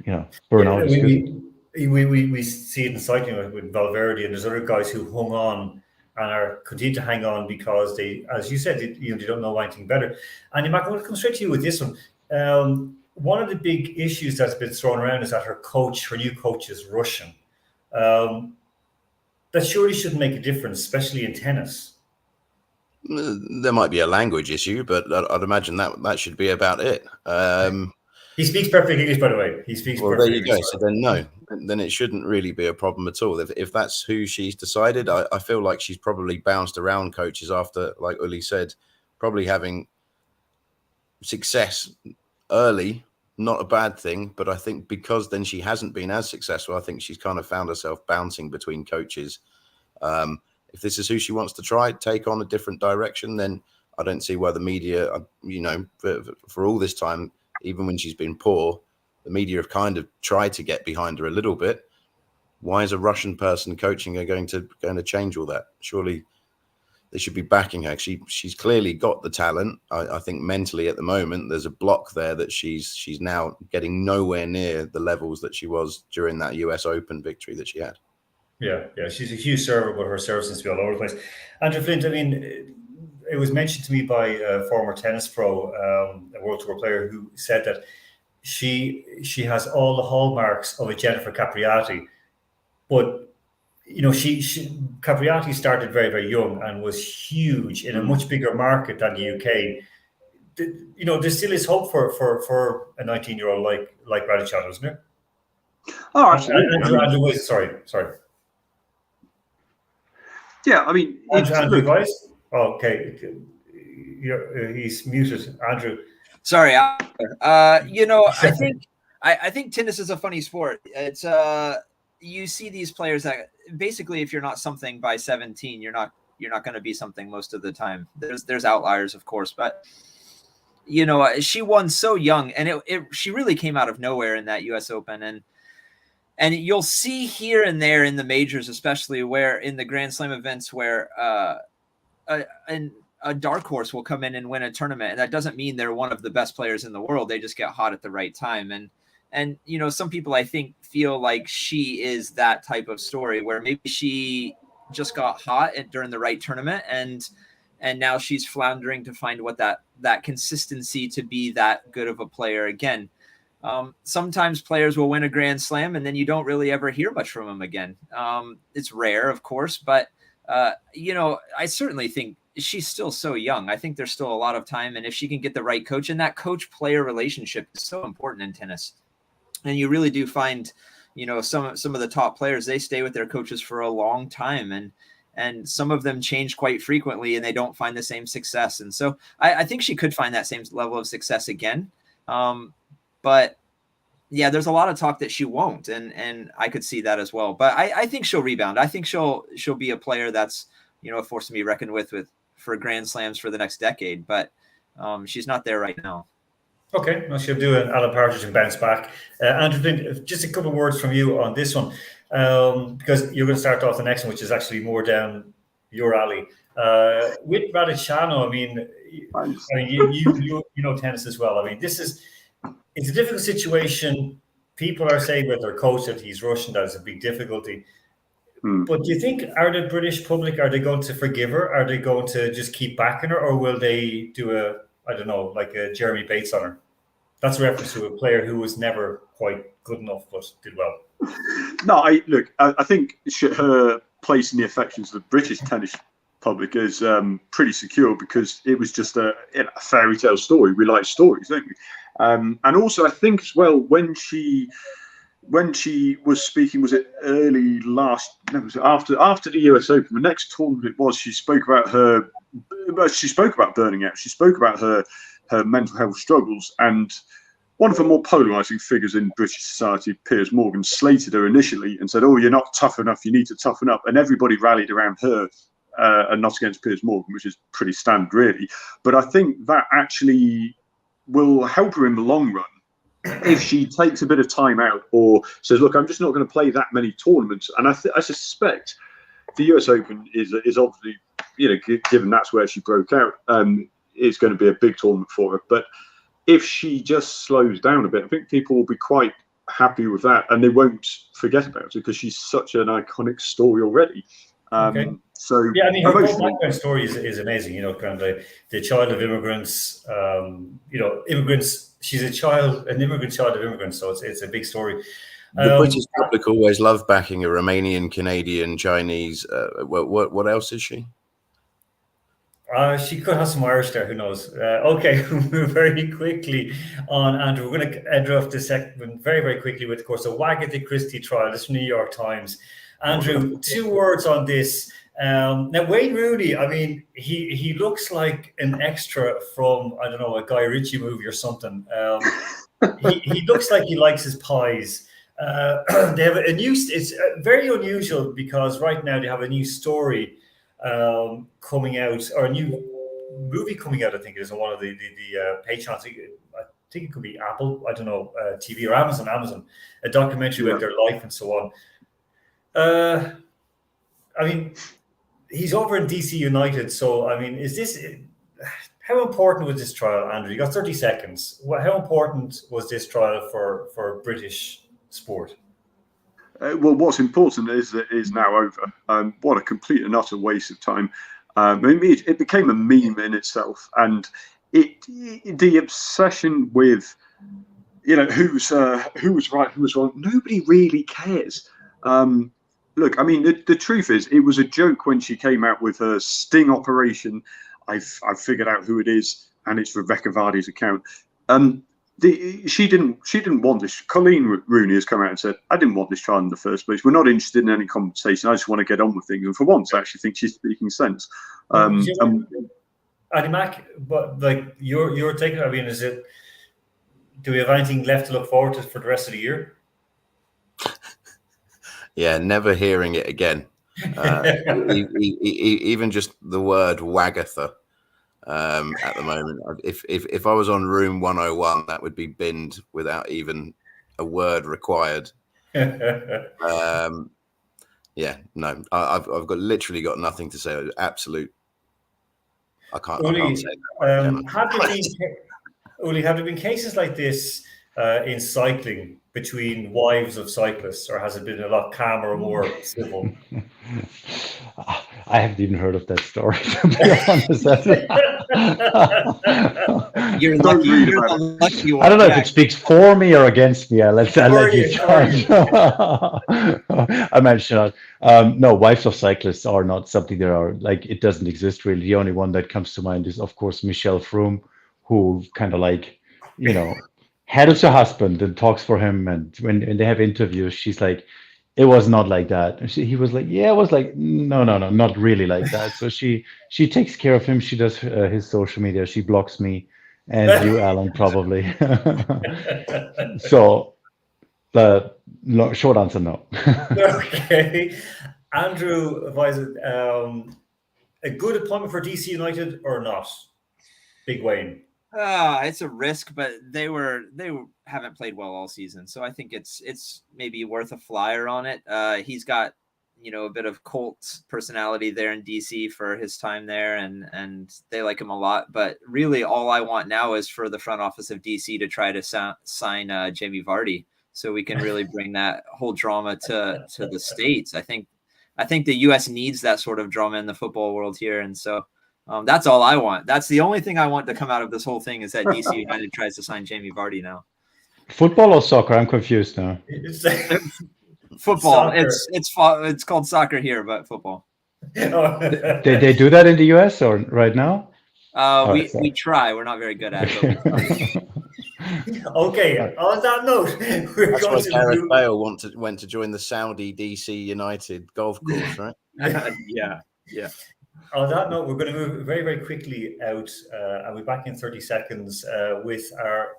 burnout yeah. is good. We see it in cycling with Valverde, and there's other guys who hung on and are continue to hang on because they, as you said, they don't know anything better. And Mark, I'm going to come straight to you with this one. One of the big issues that's been thrown around is that her new coach is Russian. That surely shouldn't make a difference, especially in tennis. There might be a language issue, but I'd imagine that should be about it. He speaks perfect English, by the way. He speaks Well, perfect there you English. go. So then, no, then it shouldn't really be a problem at all. If that's who she's decided, I feel like she's probably bounced around coaches after, like Uli said, probably having success early, not a bad thing. But I think because then she hasn't been as successful, I think she's kind of found herself bouncing between coaches. If this is who she wants to take on a different direction, then I don't see why the media, for all this time, even when she's been poor, the media have kind of tried to get behind her a little bit. Why is a Russian person coaching her going to change all that? Surely they should be backing her. She's clearly got the talent. I think mentally at the moment there's a block there that she's now getting nowhere near the levels that she was during that US Open victory that she had. Yeah, she's a huge server, but her serve seems to be all over the place. Andrew Flint, I mean, it was mentioned to me by a former tennis pro, a World Tour player, who said that she has all the hallmarks of a Jennifer Capriati, but she Capriati started very, very young and was huge in a much bigger market than the UK. There still is hope for a 19-year-old like Radicchio, isn't there? Oh, absolutely. Andrew, sorry. Yeah, I mean, Andrew Weiss? Oh, okay. He's muted. Andrew. Sorry. I think tennis is a funny sport. It's you see these players that basically, if you're not something by 17, you're not going to be something most of the time. There's outliers, of course, but she won so young, and she really came out of nowhere in that US Open, and you'll see here and there in the majors, especially where in the Grand Slam events where a dark horse will come in and win a tournament. And that doesn't mean they're one of the best players in the world. They just get hot at the right time. And some people, I think, feel like she is that type of story where maybe she just got hot during the right tournament. And now she's floundering to find what that consistency to be that good of a player again. Sometimes players will win a Grand Slam and then you don't really ever hear much from them again. It's rare, of course, but I certainly think she's still so young. I think there's still a lot of time. And if she can get the right coach, and that coach-player relationship is so important in tennis. And you really do find, some of the top players, they stay with their coaches for a long time. And some of them change quite frequently and they don't find the same success. And so I think she could find that same level of success again. But yeah, there's a lot of talk that she won't, and I could see that as well. But I think she'll rebound. I think she'll be a player that's a force to be reckoned with for Grand Slams for the next decade. But she's not there right now. Okay, well, she'll do an Alan Partridge and bounce back. Andrew Flint, just a couple of words from you on this one, because you're going to start off the next one, which is actually more down your alley. With Raducanu, I mean, you know tennis as well. I mean, it's a difficult situation. People are saying with their coach that he's Russian, that's a big difficulty. But do you think, are the British public, are they going to forgive her? Are they going to just keep backing her? Or will they do like a Jeremy Bates on her? That's a reference to a player who was never quite good enough, but did well. No, I think her place in the affections of the British tennis public is pretty secure, because it was just a fairy tale story. We like stories, don't we? And also, I think as well, when she was speaking, was it early last? No, was it after the US Open? The next tournament it was. She spoke about burning out. She spoke about her mental health struggles, and one of the more polarising figures in British society, Piers Morgan, slated her initially and said, "Oh, you're not tough enough. You need to toughen up." And everybody rallied around her and not against Piers Morgan, which is pretty standard, really. But I think that actually will help her in the long run if she takes a bit of time out, or says, "Look, I'm just not going to play that many tournaments." And I suspect the US Open is obviously, given that's where she broke out, is going to be a big tournament for her. But if she just slows down a bit, I think people will be quite happy with that, and they won't forget about it, because she's such an iconic story already. Okay. So yeah, I mean, her whole background story is amazing. Kind of the child of immigrants. Immigrants. She's an immigrant child of immigrants, so it's a big story. The British public always love backing a Romanian, Canadian, Chinese. What else is she? She could have some Irish there, who knows? Okay, we'll move very quickly on, Andrew. We're going to end off this segment very, very quickly with, of course, the Wagatha Christie trial. This is New York Times. Andrew, 2 words on this. Now, Wayne Rooney, I mean, he looks like an extra from, I don't know, a Guy Ritchie movie or something. He looks like he likes his pies. They have it's very unusual, because right now they have a new story coming out, or a new movie coming out, I think it is on one of the Patreons. I think it could be Apple, I don't know, TV, or Amazon, a documentary about their life and so on. I mean, he's over in DC United, so I mean, how important was this trial, Andrew? You got 30 seconds. How important was this trial for British sport? Well, what's important is that it is now over. What a complete and utter waste of time. I mean, it became a meme in itself, and the obsession with, who was right, who was wrong. Nobody really cares. Look, I mean, the truth is, it was a joke when she came out with her sting operation. I've figured out who it is, and it's Rebecca Vardy's account. She didn't want this. Colleen Rooney has come out and said, "I didn't want this trial in the first place. We're not interested in any compensation. I just want to get on with things." And for once, I actually think she's speaking sense. Adi Mac, but like your take, I mean, do we have anything left to look forward to for the rest of the year? Yeah, never hearing it again. Even just the word Wagatha. At the moment, if I was on room 101, that would be binned without even a word required. Yeah, no, I've literally got nothing to say. Absolute. I can't say that. Uli, have there been cases like this in cycling between wives of cyclists, or has it been a lot calmer or more civil? I haven't even heard of that story, to be honest. You're lucky. You're the lucky one. I don't know if it speaks for me or against me. I'll let you judge. I mentioned no, wives of cyclists are not something that are like, it doesn't exist really. The only one that comes to mind is, of course, Michelle Froome, who kind of like, headles her husband and talks for him. And when they have interviews, she's like, it was not like that. And he was like, yeah, it was like, no, not really like that. So she takes care of him. She does his social media. She blocks me and you, Alan, probably. So the short answer, no. Okay. Andrew, a good appointment for DC United or not? Big Wayne. It's a risk, but they haven't played well all season, so I think it's maybe worth a flyer on it. He's got a bit of Colts personality there in DC for his time there, and they like him a lot. But really, all I want now is for the front office of DC to try to sign Jamie Vardy, so we can really bring that whole drama to the States. I think the U.S. needs that sort of drama in the football world here, and so. That's all I want. That's the only thing I want to come out of this whole thing is that DC United tries to sign Jamie Vardy now. Football or soccer? I'm confused now. Football. It's called soccer here, but football. They do that in the US or right now? We try. We're not very good at it. Okay. On that note, that's why Gareth Bale went to join the Saudi DC United golf course, right? Yeah. On that note, we're going to move very, very quickly out. I'll be back in 30 seconds with our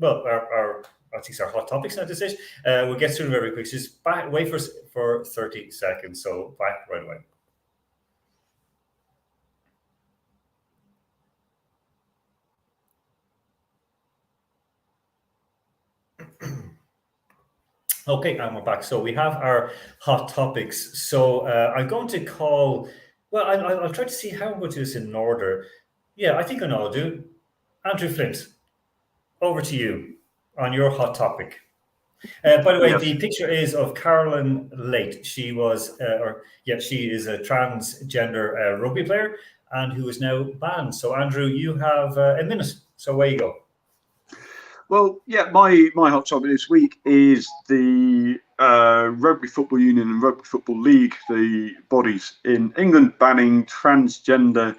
hot topics at this stage. We'll get through very quick. Just wait for 30 seconds. So back right away. Okay, and we're back. So we have our hot topics. So I'm going to call. Well, I'll try to see how we'll do this in order. Yeah, I think I know I'll do. Andrew Flint, over to you on your hot topic. By the way, The picture is of Carolyn Late. She was, she is a transgender rugby player and who is now banned. So, Andrew, you have a minute. So, away you go. Well, yeah, my hot topic this week is the Rugby Football Union and Rugby Football League, the bodies in England, banning transgender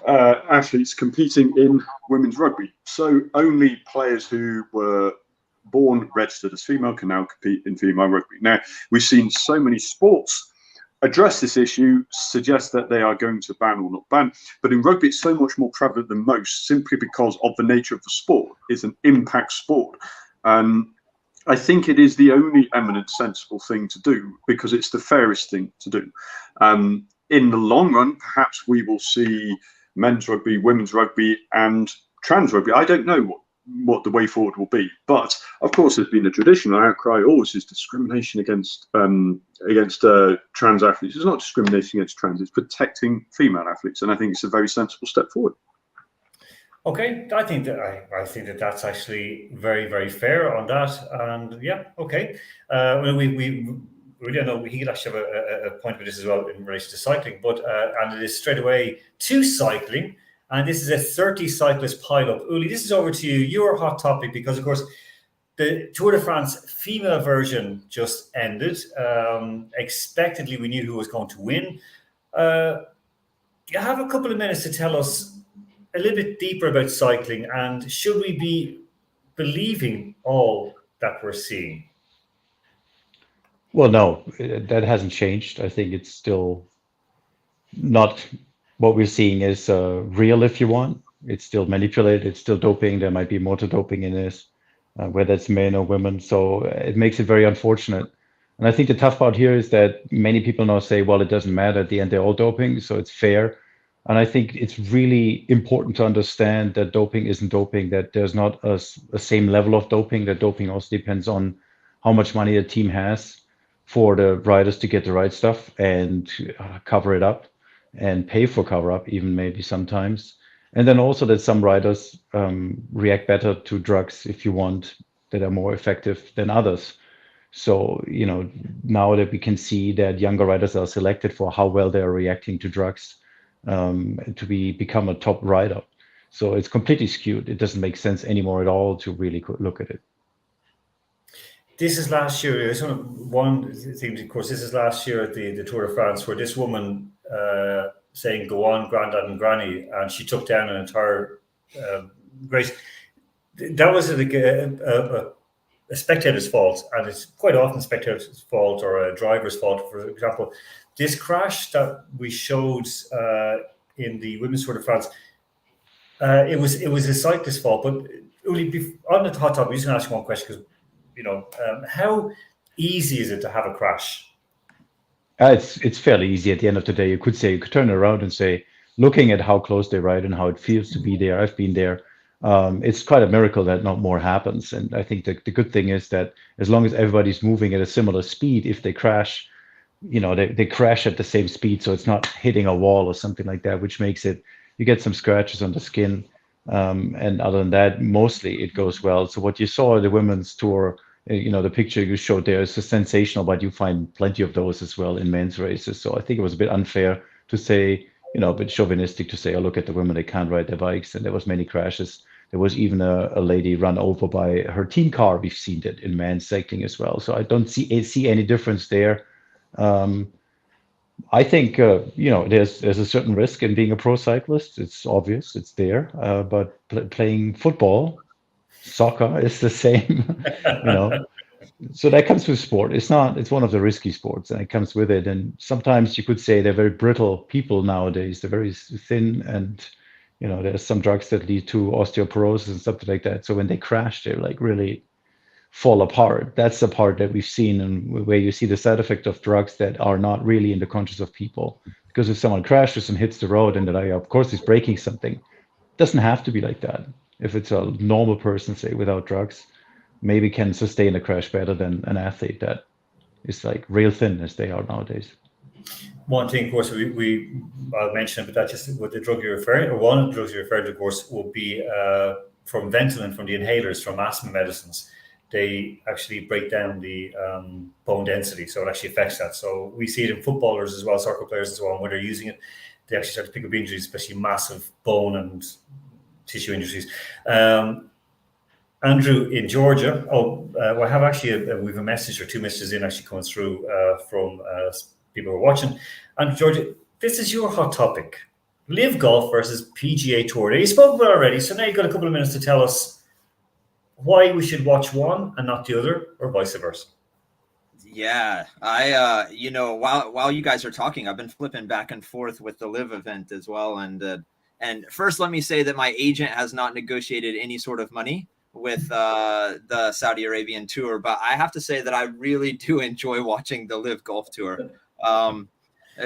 athletes competing in women's rugby. So only players who were born registered as female can now compete in female rugby. Now, we've seen so many sports address this issue, suggest that they are going to ban or not ban. But in rugby, it's so much more prevalent than most, simply because of the nature of the sport. It's an impact sport. I think it is the only eminent sensible thing to do because it's the fairest thing to do. In the long run, perhaps we will see men's rugby, women's rugby, and trans rugby. I don't know what the way forward will be, but of course, there's been a traditional outcry. Always is discrimination against trans athletes. It's not discrimination against trans; it's protecting female athletes, and I think it's a very sensible step forward. Okay, I think that that's actually very, very fair on that, and yeah, okay. We don't know. He could actually have a point with this as well in relation to cycling, but and it is straight away to cycling, and this is a 30 cyclist pile-up. Uli, this is over to you. Your hot topic, because of course the Tour de France female version just ended. Expectedly, we knew who was going to win. You have a couple of minutes to tell us a little bit deeper about cycling, and should we be believing all that we're seeing? Well, no, that hasn't changed. I think it's still not what we're seeing is real, if you want. It's still manipulated. It's still doping. There might be more to doping in this, whether it's men or women. So it makes it very unfortunate. And I think the tough part here is that many people now say, well, it doesn't matter. At the end, they're all doping, so it's fair. And I think it's really important to understand that doping isn't doping, that there's not a same level of doping, that doping also depends on how much money a team has for the riders to get the right stuff and cover it up and pay for cover up, even maybe sometimes. And then also that some riders react better to drugs, if you want, that are more effective than others. So, now that we can see that younger riders are selected for how well they are reacting to drugs, to become a top rider. So it's completely skewed. It doesn't make sense anymore at all to really look at it. This is last year. There's one thing, of course, this is last year at the Tour de France, where this woman saying, "Go on, Grandad and Granny," and she took down an entire race. That was a spectator's fault, and it's quite often spectator's fault or a driver's fault. For example, this crash that we showed in the Women's Tour de France, it was a cyclist's fault. But Uli, on the hot topic, I'm just going to ask you one question, because how easy is it to have a crash? It's fairly easy at the end of the day. You could turn around and say, looking at how close they ride and how it feels to be there. I've been there. It's quite a miracle that not more happens. And I think the good thing is that as long as everybody's moving at a similar speed, if they crash, they crash at the same speed, so it's not hitting a wall or something like that, which makes it, you get some scratches on the skin. And other than that, mostly it goes well. So what you saw at the women's tour, the picture you showed there is sensational, but you find plenty of those as well in men's races. So I think it was a bit unfair to say, a bit chauvinistic to say, oh, look at the women, they can't ride their bikes. And there was many crashes. There was even a lady run over by her team car. We've seen that in men's cycling as well. So I don't see any difference there. I think there's a certain risk in being a pro cyclist. It's obvious, it's there. But playing football, soccer is the same. So that comes with sport. It's one of the risky sports, and it comes with it. And sometimes you could say they're very brittle people nowadays. They're very thin, and there's some drugs that lead to osteoporosis and stuff like that. So when they crash, they like really fall apart. That's the part that we've seen, and where you see the side effect of drugs that are not really in the conscious of people. Because if someone crashes and hits the road, and then of course he's breaking something, it doesn't have to be like that. If it's a normal person, say without drugs, maybe can sustain a crash better than an athlete that is like real thin as they are nowadays. One thing, of course, we mentioned, but that's just what the drug you're referring, or one of the drugs you're referring to, of course, will be from Ventolin, from the inhalers, from asthma medicines. They actually break down the bone density, so it actually affects that. So we see it in footballers as well, soccer players as well, and when they're using it, they actually start to pick up injuries, especially massive bone and tissue injuries. Andrew in Georgia. I have actually we've a message or two messages in actually coming through from people who are watching. And Georgia, this is your hot topic: Live Golf versus PGA Tour. You spoke about it already, so now you've got a couple of minutes to tell us why we should watch one and not the other, or vice versa. Yeah, I while you guys are talking, I've been flipping back and forth with the Live event as well. And first, let me say that my agent has not negotiated any sort of money with the Saudi Arabian tour, but I have to say that I really do enjoy watching the Live Golf Tour.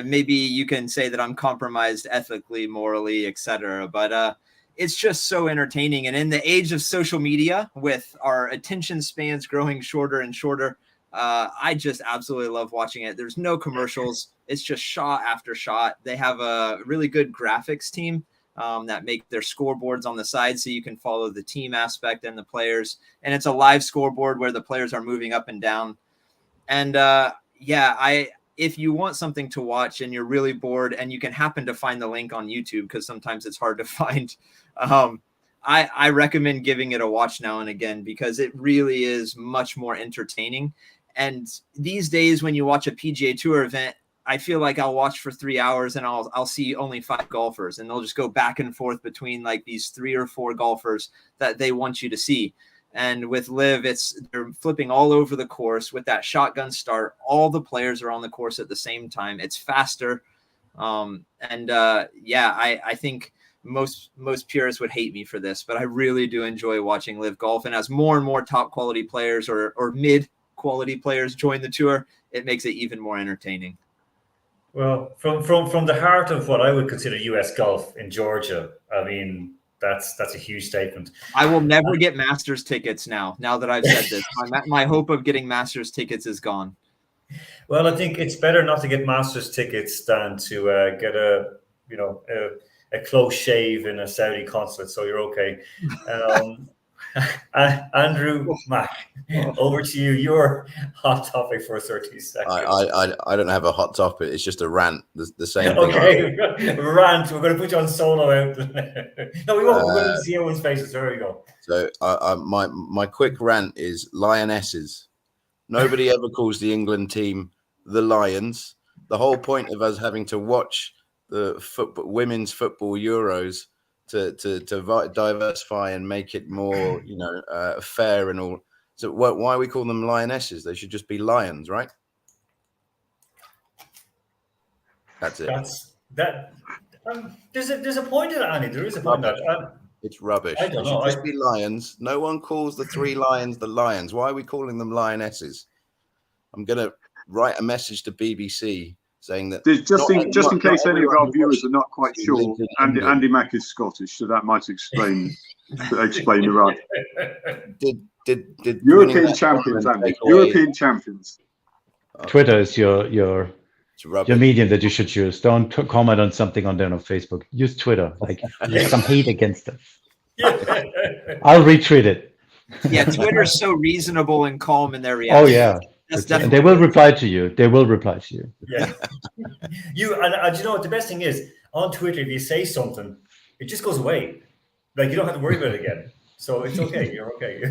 Maybe you can say that I'm compromised ethically, morally, etc., but it's just so entertaining. And in the age of social media, with our attention spans growing shorter and shorter, I just absolutely love watching it. There's no commercials. It's just shot after shot. They have a really good graphics team that make their scoreboards on the side, so you can follow the team aspect and the players. And it's a live scoreboard where the players are moving up and down. And if you want something to watch and you're really bored and you can happen to find the link on YouTube, because sometimes it's hard to find, I recommend giving it a watch now and again, because it really is much more entertaining. And these days, when you watch a PGA Tour event, I feel like I'll watch for 3 hours and I'll see only 5 golfers, and they'll just go back and forth between like these 3 or 4 golfers that they want you to see. And with Live, they're flipping all over the course with that shotgun start. All the players are on the course at the same time. It's faster. I think most purists would hate me for this, but I really do enjoy watching Live Golf. And as more and more top quality players or mid quality players join the tour, it makes it even more entertaining. Well, from the heart of what I would consider US golf in Georgia, I mean, that's a huge statement. I will never get Masters tickets now that I've said this. My hope of getting Masters tickets is gone. Well, I think it's better not to get Masters tickets than to get a close shave in a Saudi consulate, so you're okay. Andrew Mack, over to you. Your hot topic for 30 seconds. I don't have a hot topic. It's just a rant. The same thing. Okay, rant. We're going to put you on solo out. No, we won't. We're going to see everyone's faces. There we go. So my quick rant is lionesses. Nobody ever calls the England team the Lions. The whole point of us having to watch the women's football Euros to diversify and make it more, fair and all. So why we call them lionesses? They should just be lions, right? That's it. There's a point in that, Annie. There is a point in that. It's rubbish. I don't they know. Should just be lions. No one calls the 3 lions the lions. Why are we calling them lionesses? I'm gonna write a message to BBC saying that Just in case any of everyone our who viewers watches are not quite who sure, lives in Andy England Mack is Scottish, so that might explain the right. did winning European that champions, tournament Andy. take away- European champions. Twitter is your It's rubbish. medium that you should choose. Don't comment on something on there on Facebook. Use Twitter. Like use some hate against them. Yeah. I'll retweet it. Yeah, Twitter's so reasonable and calm in their Oh reaction. yeah. That's And definitely they will reply to you. They will reply to you. Yeah. And you know what the best thing is on Twitter, if you say something, it just goes away. Like you don't have to worry about it again. So it's okay. You're okay.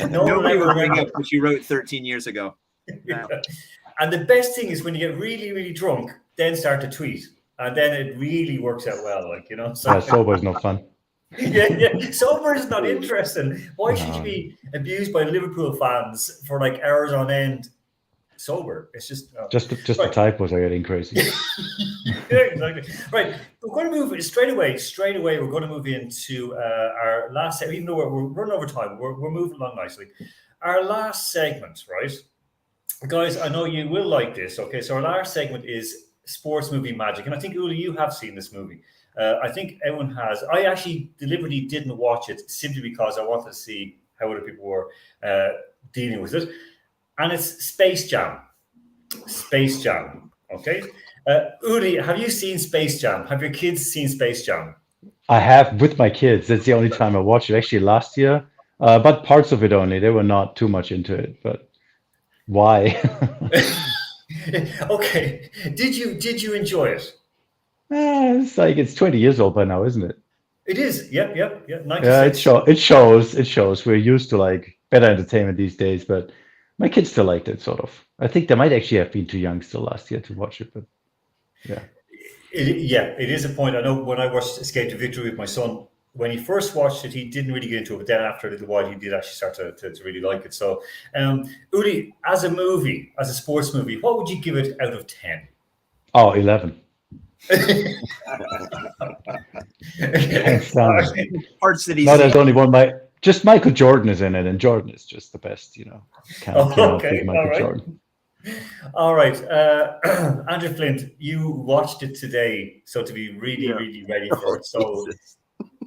No one Nobody ever will bring remembers. up what you wrote 13 years ago. Yeah. And the best thing is when you get really, really drunk, then start to tweet. And then it really works out well. Like, you know. So, Yeah, sober is no fun. yeah. Sober is not interesting. Why should you No. be abused by Liverpool fans for like hours on end sober? It's just Just the Right. typos are getting crazy. Yeah, exactly. Right. We're going to move straight away. We're going to move into our last even though we're running over time, we're moving along nicely. Our last segment, right? Guys, I know you will like this. Okay, so our last segment is sports movie magic. And I think, Uli, you have seen this movie. I think everyone has. I actually deliberately didn't watch it simply because I wanted to see how other people were dealing with it. And it's Space Jam. Space Jam. Okay. Uli, have you seen Space Jam? Have your kids seen Space Jam? I have with my kids. That's the only time I watched it. Actually, last year, but parts of it only. They were not too much into it. But why? Okay. Did you enjoy it? It's like it's 20 years old by now, isn't it? It is. Yep. 96. Yeah, it shows. We're used to like better entertainment these days, but my kids still liked it, sort of. I think they might actually have been too young still last year to watch it, but yeah. It is a point. I know when I watched Escape to Victory with my son, when he first watched it, he didn't really get into it, but then after a little while, he did actually start to really like it. So, Uli, as a movie, as a sports movie, what would you give it out of 10? Oh, 11. Hands down. Parts that he's No, there's only one. Just Michael Jordan is in it, and Jordan is just the best, you know. Cannot Okay, beat Michael all right. Jordan. All right. Andrew Flint, you watched it today, so to be really, Yeah. really ready for it. So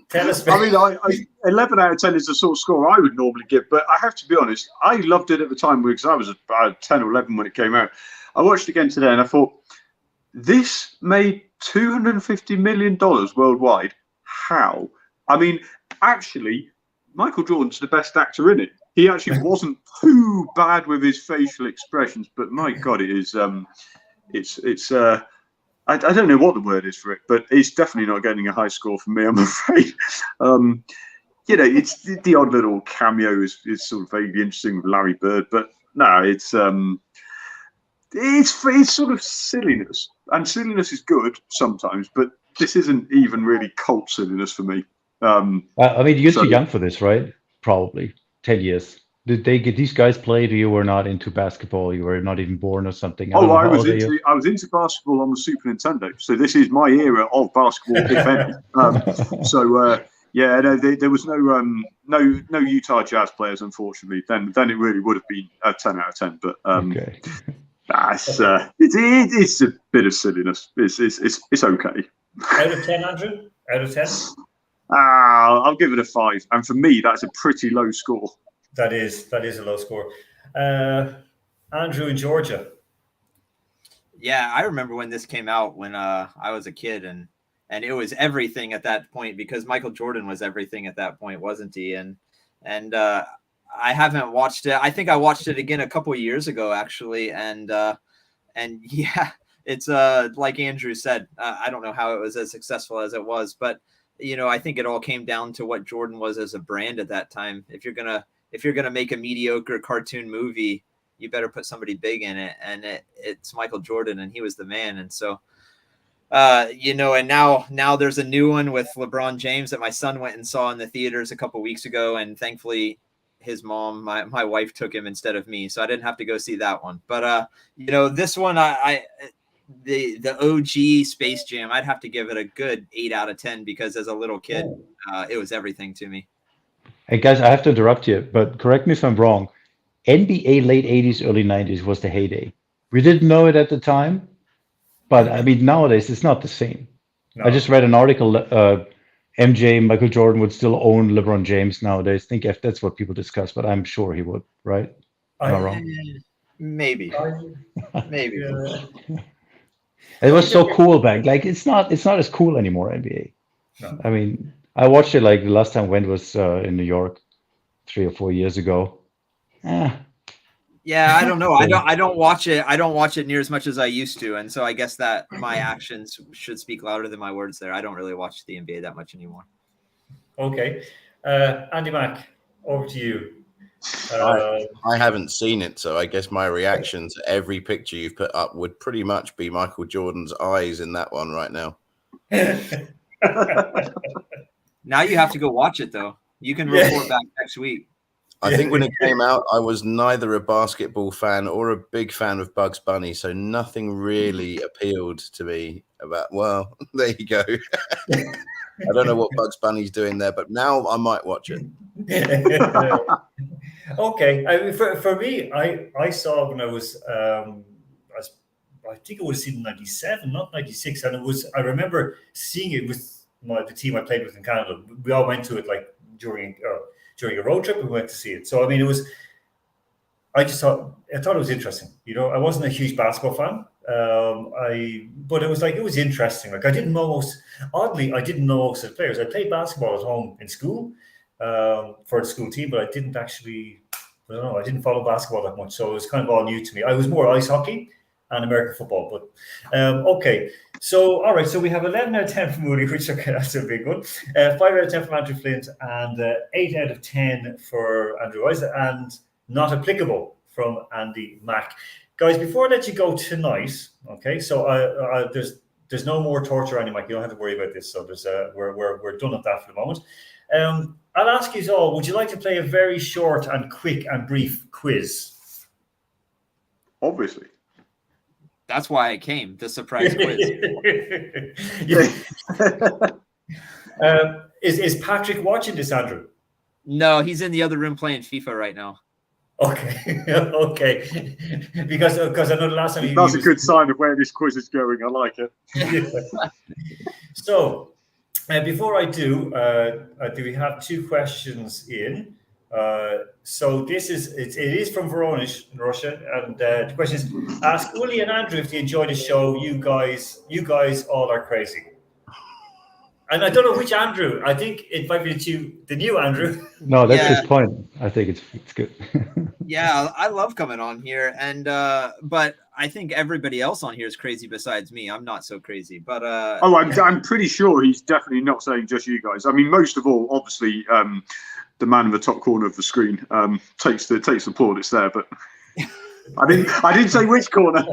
tell us. I mean, I 11 out of 10 is the sort of score I would normally give, but I have to be honest, I loved it at the time because I was about 10 or 11 when it came out. I watched it again today and I thought, this made $250 million worldwide. How? I mean, actually, Michael Jordan's the best actor in it. He actually wasn't too bad with his facial expressions, but my God, it is. I don't know what the word is for it, but it's definitely not getting a high score from me, I'm afraid. You know, it's the odd little cameo is sort of vaguely interesting with Larry Bird, but no, it's sort of silliness, and silliness is good sometimes, but this isn't even really cult silliness for me. I mean, you're So- too young for this, right? Probably 10 years. Did they get these guys played? Or you were not into basketball? You were not even born or something? don't know I how was old are you? into basketball on the Super Nintendo, so this is my era of basketball, if any. Yeah, no, there was no Utah Jazz players, unfortunately. Then it really would have been a 10 out of 10. But Okay. it's a bit of silliness. It's okay. Out of 10, Andrew? Out of 10? I'll give it a 5, and for me, that's a pretty low score. That is a low score. Andrew in Georgia. Yeah, I remember when this came out when I was a kid, and it was everything at that point because Michael Jordan was everything at that point, wasn't he? And I haven't watched it. I think I watched it again a couple of years ago, actually, and yeah, it's like Andrew said. I don't know how it was as successful as it was, but you know, I think it all came down to what Jordan was as a brand at that time. If you're gonna make a mediocre cartoon movie, you better put somebody big in it, and it's Michael Jordan, and he was the man. And so, you know, and now there's a new one with LeBron James that my son went and saw in the theaters a couple weeks ago, and thankfully his mom, my wife, took him instead of me, so I didn't have to go see that one. But you know, this one, the OG Space Jam, I'd have to give it a good 8 out of 10 because as a little kid, it was everything to me. Hey guys, I have to interrupt you, but correct me if I'm wrong. NBA late 80s, early 90s was the heyday. We didn't know it at the time, But I mean, nowadays it's not the same. No. I just read an article. MJ, Michael Jordan would still own LeBron James nowadays. Think if that's what people discuss, but I'm sure he would, right? Am I wrong? Maybe. Maybe. Yeah. It was so cool back. Like it's not as cool anymore, NBA. No. I mean, I watched it like the last time Went was in New York 3 or 4 years ago. Yeah, I don't know. I don't watch it. I don't watch it near as much as I used to, and so I guess that my actions should speak louder than my words. There, I don't really watch the NBA that much anymore. Okay, Andy Mack, over to you. I haven't seen it, so I guess my reaction to every picture you've put up would pretty much be Michael Jordan's eyes in that one right now. Now you have to go watch it, though. You can report back next week. I think when it came out, I was neither a basketball fan or a big fan of Bugs Bunny, so nothing really appealed to me about, well, there you go. I don't know what Bugs Bunny's doing there, but now I might watch it. Okay, for me, I saw when I was, I think it was in 97, not 96, and I remember seeing it with the team I played with in Canada. We all went to it like during a road trip. We went to see it. So I mean, I thought it was interesting. You know, I wasn't a huge basketball fan. But it was interesting. Like I didn't know most of the players. I played basketball at home in school for the school team, but I didn't actually, I don't know, I didn't follow basketball that much. So it was kind of all new to me. I was more ice hockey and American football. But okay, so all right, so we have 11 out of 10 from Uli, which that's a big one. 5 out of 10 from Andrew Flint, and 8 out of 10 for Andrew Wise, and not applicable from Andy Mack. Guys, before I let you go tonight, okay, so there's no more torture, Andy Mack. You don't have to worry about this. So there's we're done at that for the moment. I'll ask you all, would you like to play a very short and quick and brief quiz? Obviously. That's why I came, the surprise quiz. Is Patrick watching this, Andrew? No, he's in the other room playing FIFA right now. Okay, okay. Because I know the last time that's a good sign of where this quiz is going. I like it. So, before I do we have 2 questions in? So it is from Voronezh in Russia, and the question is: ask Uli and Andrew if they enjoy the show. You guys all are crazy. And I don't know which Andrew. I think it might be the new Andrew. No, that's his point. I think it's good. Yeah, I love coming on here, and but I think everybody else on here is crazy besides me. I'm not so crazy, but I'm pretty sure he's definitely not saying just you guys. I mean, most of all, obviously, the man in the top corner of the screen takes the plaudits there, but I didn't say which corner.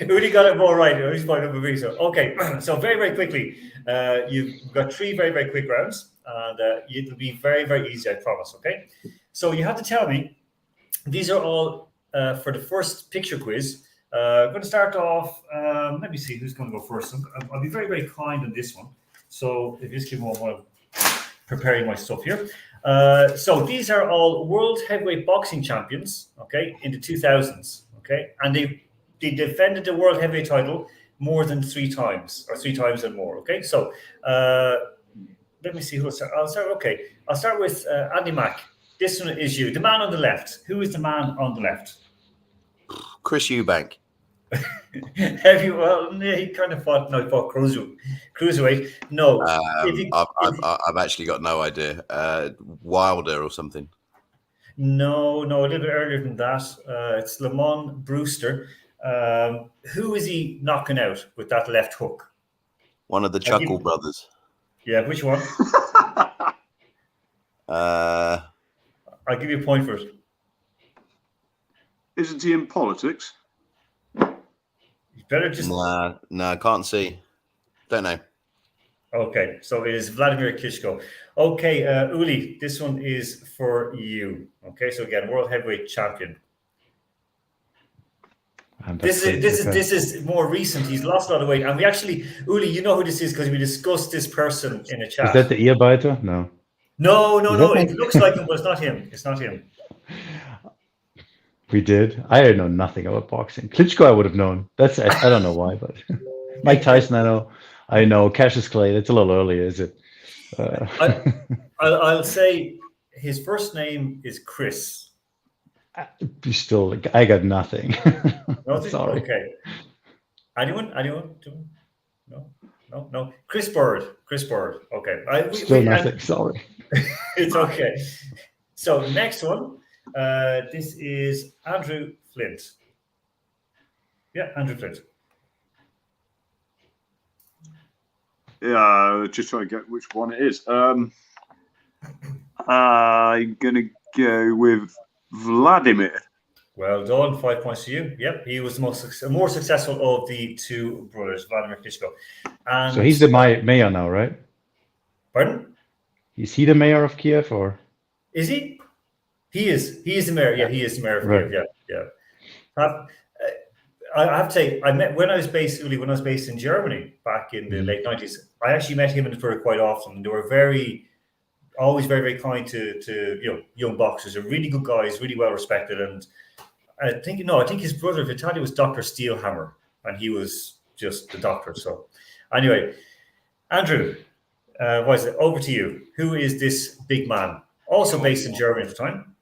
Uli got it more right. Who's point number B? So okay, so very, very quickly, you've got 3 very, very quick rounds, and it'll be very, very easy, I promise. Okay, so you have to tell me. These are all for the first picture quiz. I'm going to start off. Let me see who's going to go first. I'll be very, very kind on this one. So if you just give me one while I'm preparing my stuff here. So these are all world heavyweight boxing champions. Okay, in the 2000s. Okay, and they defended the world heavyweight title more than 3 times, or 3 times and more. Okay, so let me see who I'll start. Okay, I'll start with Andy Mack. This one is you, the man on the left. Who is the man on the left? Chris Eubank. Have you? Well, he kind of fought cruiserweight. No, I've actually got no idea. Wilder or something. No, a little bit earlier than that. It's Lamont Brewster. Who is he knocking out with that left hook? One of the Chuckle brothers. Yeah, which one? I'll give you a point for it. Isn't he in politics? You better just. No, can't see. Don't know. Okay, so it is Vladimir Klitschko. Okay, Uli, this one is for you. Okay, so again, world heavyweight champion. This is more recent. He's lost a lot of weight, and we actually, Uli, you know who this is because we discussed this person in a chat. Is that the earbiter? No. No. It looks like him, but it's not him. It's not him. We did. I know nothing about boxing. Klitschko, I would have known. I don't know why, but Mike Tyson, I know. Cassius Clay. That's a little early, is it? I'll say his first name is Chris. Still, I got nothing. Nothing? Sorry. Okay. Anyone? No. Chris Bird. Okay. Still nothing. Sorry. It's okay. So next one. This is Andrew Flint. Yeah, Andrew Flint. Yeah, just trying to get which one it is. I'm gonna go with Vladimir. Well done. 5 points to you. Yep, he was the more successful of the two brothers, Vladimir Klitschko. And So he's the mayor now, right? Pardon? Is he the mayor of Kiev, or Is he? He is. He is the mayor. Yeah, he is the mayor of Right. Kiev. Yeah. I have to say, when I was based in Germany back in the late 90s. I actually met him and Fleur quite often. They were always very, very kind to young boxers. They're really good guys, really well respected. And I think his brother Vitaly was Dr. Steelhammer, and he was just the doctor. So anyway, Andrew, over to you. Who is this big man? Also based in Germany at the time.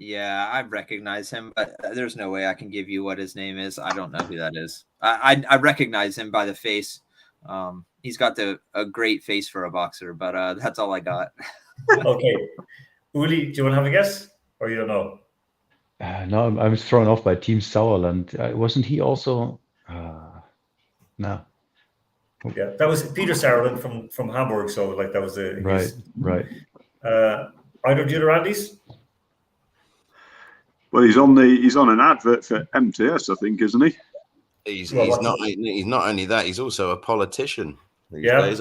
Yeah, I recognize him, but there's no way I can give you what his name is. I don't know who that is. I recognize him by the face. He's got a great face for a boxer, but that's all I got. Okay. Uli, do you want to have a guess? Or you don't know? no, I was thrown off by Team Sauerland. Wasn't he also? No. Yeah, that was Peter Sauerland from Hamburg. So that was Right. Either of the other Andys? Well, he's on an advert for MTS, I think, isn't he? He's not only that, he's also a politician these days.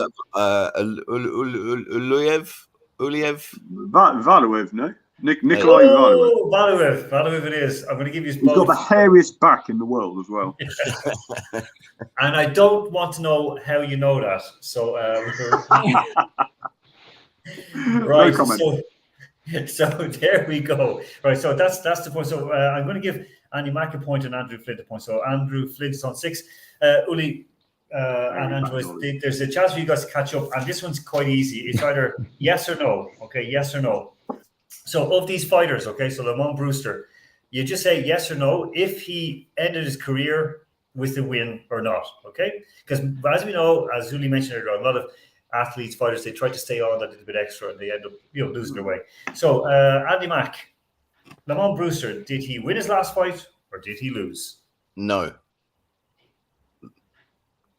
Uliev? Valuev, no? Nikolai Valuev. Oh, Valuev it is. I'm going to give you He's both. got the hairiest back in the world as well. And I don't want to know how you know that. So, right. No comment. So there we go. Right. So that's the point. So I'm going to give Andy Mack a point and Andrew Flint a point. So Andrew Flint is on 6. Uli and Andrew, there's a chance for you guys to catch up. And this one's quite easy. It's either yes or no. Okay. Yes or no. So of these fighters, okay, so Lamont Brewster, you just say yes or no if he ended his career with a win or not, okay? Because as we know, as Uli mentioned earlier, a lot of athletes, fighters, they try to stay on that little bit extra and they end up losing their way. So Andy Mack, Lamont Brewster, did he win his last fight or did he lose? No.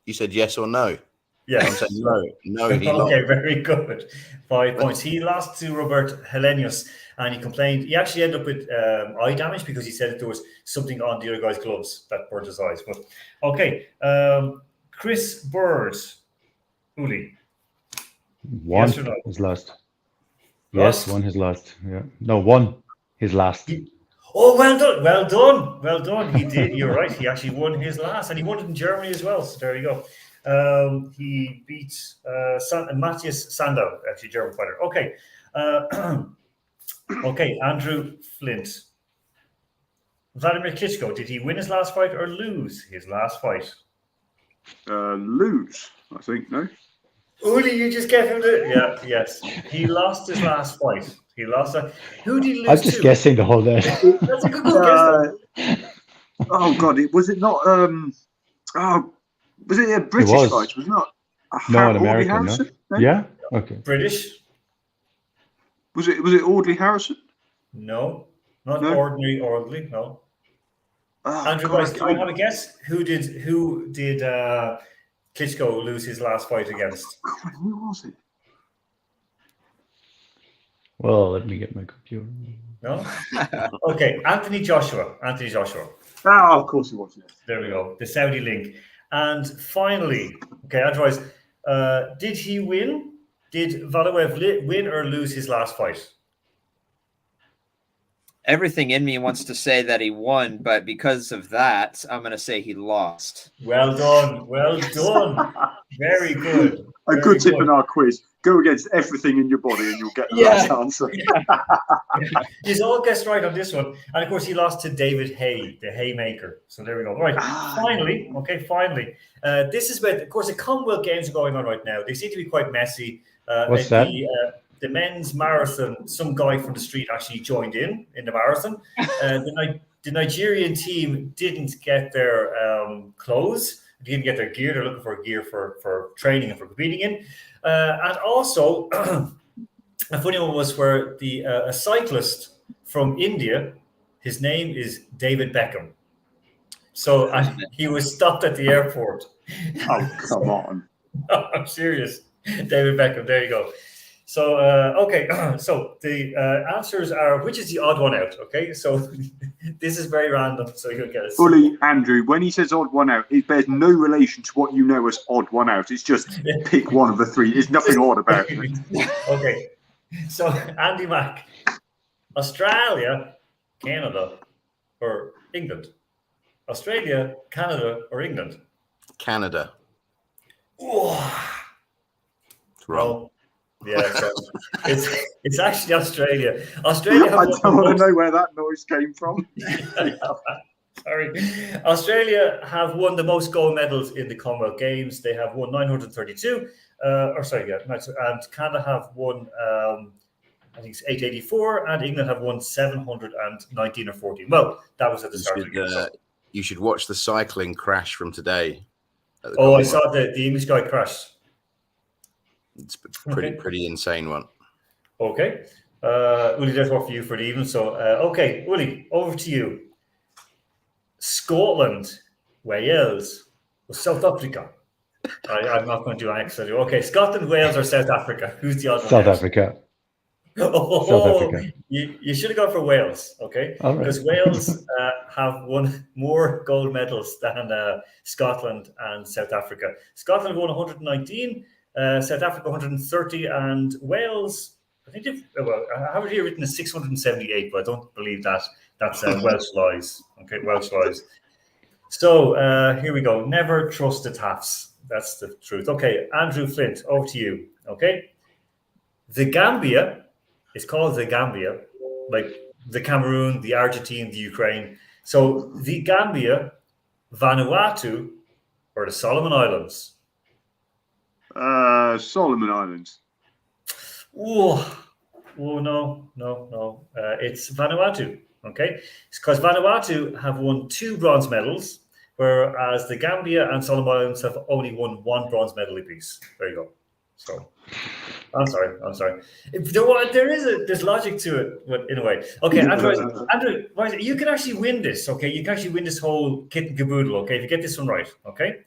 You said yes or no? Yes. I'm saying no. No, he lost. Okay, very good. 5 points. He lost to Robert Helenius and he complained. He actually ended up with eye damage because he said that there was something on the other guy's gloves that burnt his eyes. But okay, Chris Bird, Uli. Won Yes or no? his last. Lost? Yes, won his last. Yeah. No, won his last. Oh, well done. He did. You're right. He actually won his last, and he won it in Germany as well. So there you go. He beat Matthias Sandow, actually German fighter. Okay, okay. Andrew Flint. Vladimir Klitschko. Did he win his last fight or lose his last fight? Lose, I think. No. Uli, you just gave him yes. He lost his last fight. He lost that. Who did he lose I was just to? guessing the whole day. That's a good guess. Oh God! Was it not? Was it a British fight? Was it not? No, an American. No? Yeah. Okay. British? Was it Audley Harrison? No, not ordinary. No. Oh, Andrew, God, guys, do you have a guess? Who did Klitschko lose his last fight against? God, who was it? Well, let me get my computer. No. Okay, Anthony Joshua. Oh, of course it was. Yes. There we go. The Saudi link. And finally, okay, otherwise, did he win? Did Valuev win or lose his last fight? Everything in me wants to say that he won, but because of that, I'm going to say he lost. Well done. Well done. Very good. A Very good tip good. in our quiz: go against everything in your body, and you'll get the Yeah. right answer. He's all guessed right on this one. And of course, he lost to David Hay, the Haymaker. So there we go. Right. Finally. This is where, of course, the Commonwealth Games are going on right now. They seem to be quite messy. What's that? The men's marathon, some guy from the street actually joined in the marathon. The Nigerian team didn't get their clothes. They didn't get their gear. They're looking for gear for training and for competing in. And also, a funny one was where a cyclist from India, his name is David Beckham. So he was stopped at the airport. Oh, come on. I'm serious. David Beckham, there you go. So, okay, so the answers are, which is the odd one out, okay? So this is very random, so you'll get it. Fully, Andrew, when he says odd one out, it bears no relation to what you know as odd one out. It's just pick one of the three. There's nothing odd about it. Okay, so Andy Mack, Australia, Canada, or England? Australia, Canada, or England? Canada. Oh, It's wrong. yeah, so it's actually Australia. Australia. I don't want to know where that noise came from. Sorry. Australia have won the most gold medals in the Commonwealth Games. They have won 932. And Canada have won, I think it's 884, and England have won 719 or 14. Well, that was at the start of the game. So. You should watch the cycling crash from today. Oh, I saw the English guy crash. It's pretty insane one. Okay. Uli, that's what for you for the evening. So, okay, Uli, over to you. Scotland, Wales, or South Africa? I'm not going to do an accent. Okay, Scotland, Wales, or South Africa? Who's the other one? South Africa. South Africa. You should have gone for Wales, okay? All right. Because Wales have won more gold medals than Scotland and South Africa. Scotland won 119, South Africa 130, and Wales, I think I have it here written as 678, but I don't believe that. That's Welsh lies. Okay, Welsh lies. So here we go. Never trust the Taffs. That's the truth. Okay, Andrew Flint, over to you. Okay. The Gambia is called the Gambia, like the Cameroon, the Argentine, the Ukraine. So the Gambia, Vanuatu, or the Solomon Islands? Solomon Islands. Oh, no. It's Vanuatu. Okay, it's because Vanuatu have won 2 bronze medals, whereas the Gambia and Solomon Islands have only won 1 bronze medal apiece. There you go. So, I'm sorry. There's logic to it, but in a way. Okay, Andrew, you can actually win this. Okay, you can actually win this whole kit and caboodle. Okay, if you get this one right. Okay.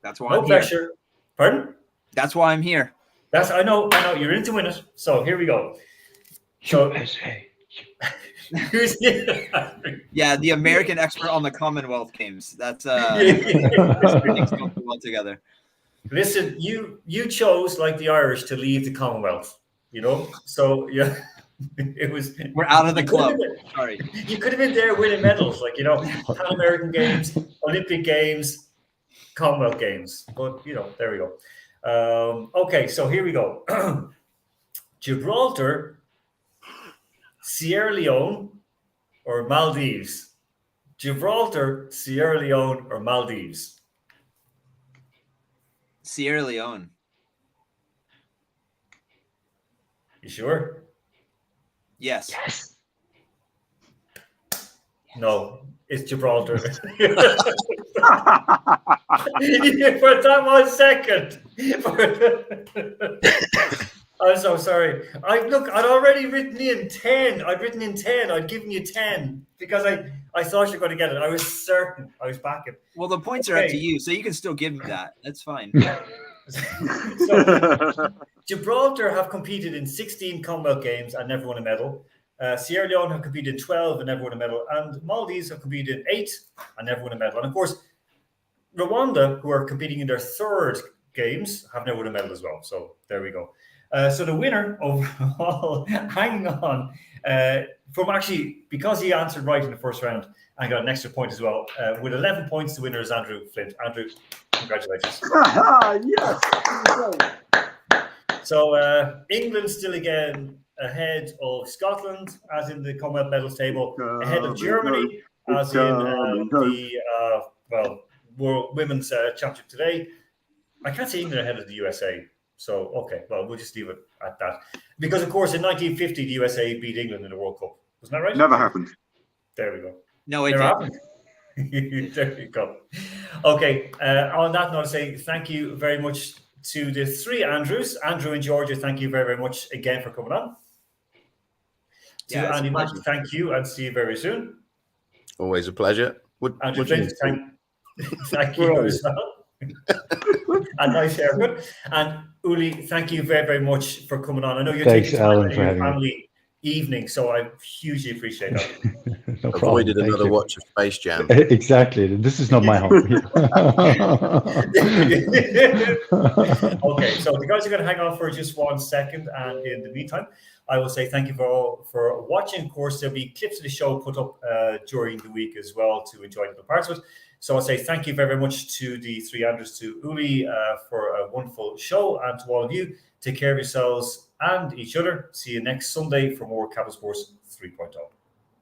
That's why no I'm pressure. here. Pardon? That's why I'm here. I know. You're in to win it. So here we go. So. Yeah, the American expert on the Commonwealth Games. That's all together. Listen, you chose, like the Irish, to leave the Commonwealth. You know, so yeah, it was. We're out of the club. Sorry, you could have been there winning medals, like Pan American Games, Olympic Games, Commonwealth Games. But there we go. Okay, so here we go. Gibraltar, Sierra Leone, or Maldives? Gibraltar, Sierra Leone, or Maldives? Sierra Leone. You sure? Yes. No, it's Gibraltar. For that 1 second. I'm so sorry. I'd already written in 10. I'd given you 10 because I thought you were going to get it. I was certain. I was backing. Well, the points are up to you, so you can still give me that. That's fine. So, Gibraltar have competed in 16 Commonwealth Games and never won a medal. Sierra Leone have competed in 12 and never won a medal. And Maldives have competed in 8 and never won a medal. And of course, Rwanda, who are competing in their 3rd games, have never won a medal as well. So there we go. So the winner overall, hanging on, from actually, because he answered right in the first round and got an extra point as well, with 11 points, the winner is Andrew Flint. Andrew, congratulations. Yes. So England still again ahead of Scotland, as in the Commonwealth medals table, ahead of Germany, as in the World Women's Championship today. I can't see England ahead of the USA. So, okay, well, we'll just leave it at that. Because, of course, in 1950, the USA beat England in the World Cup. Wasn't that right? Never happened. There we go. No, it Never didn't. happened. There you go. Okay, on that note, I say thank you very much to the three Andrews. Andrew and Georgia, thank you very, very much again for coming on. To Yeah, it's a Andy Mack, pleasure. thank you, and see you very soon. Always a pleasure. Andrew Flint, thank you as well. A nice haircut. And Uli, thank you very, very much for coming on. I know you're Thanks, taking time Alan, out of for your having me. family evening, so I hugely appreciate that. No problem. Avoided Thank another you. watch of Space Jam. Exactly. This is not my home. Okay, so the guys are going to hang on for just 1 second, and in the meantime, I will say thank you for watching. Of course, there'll be clips of the show put up during the week as well to enjoy the parts of it. So I'll say thank you very, very much to the three Andrews, to Uli for a wonderful show, and to all of you. Take care of yourselves and each other. See you next Sunday for more Cabin Sports 3.0.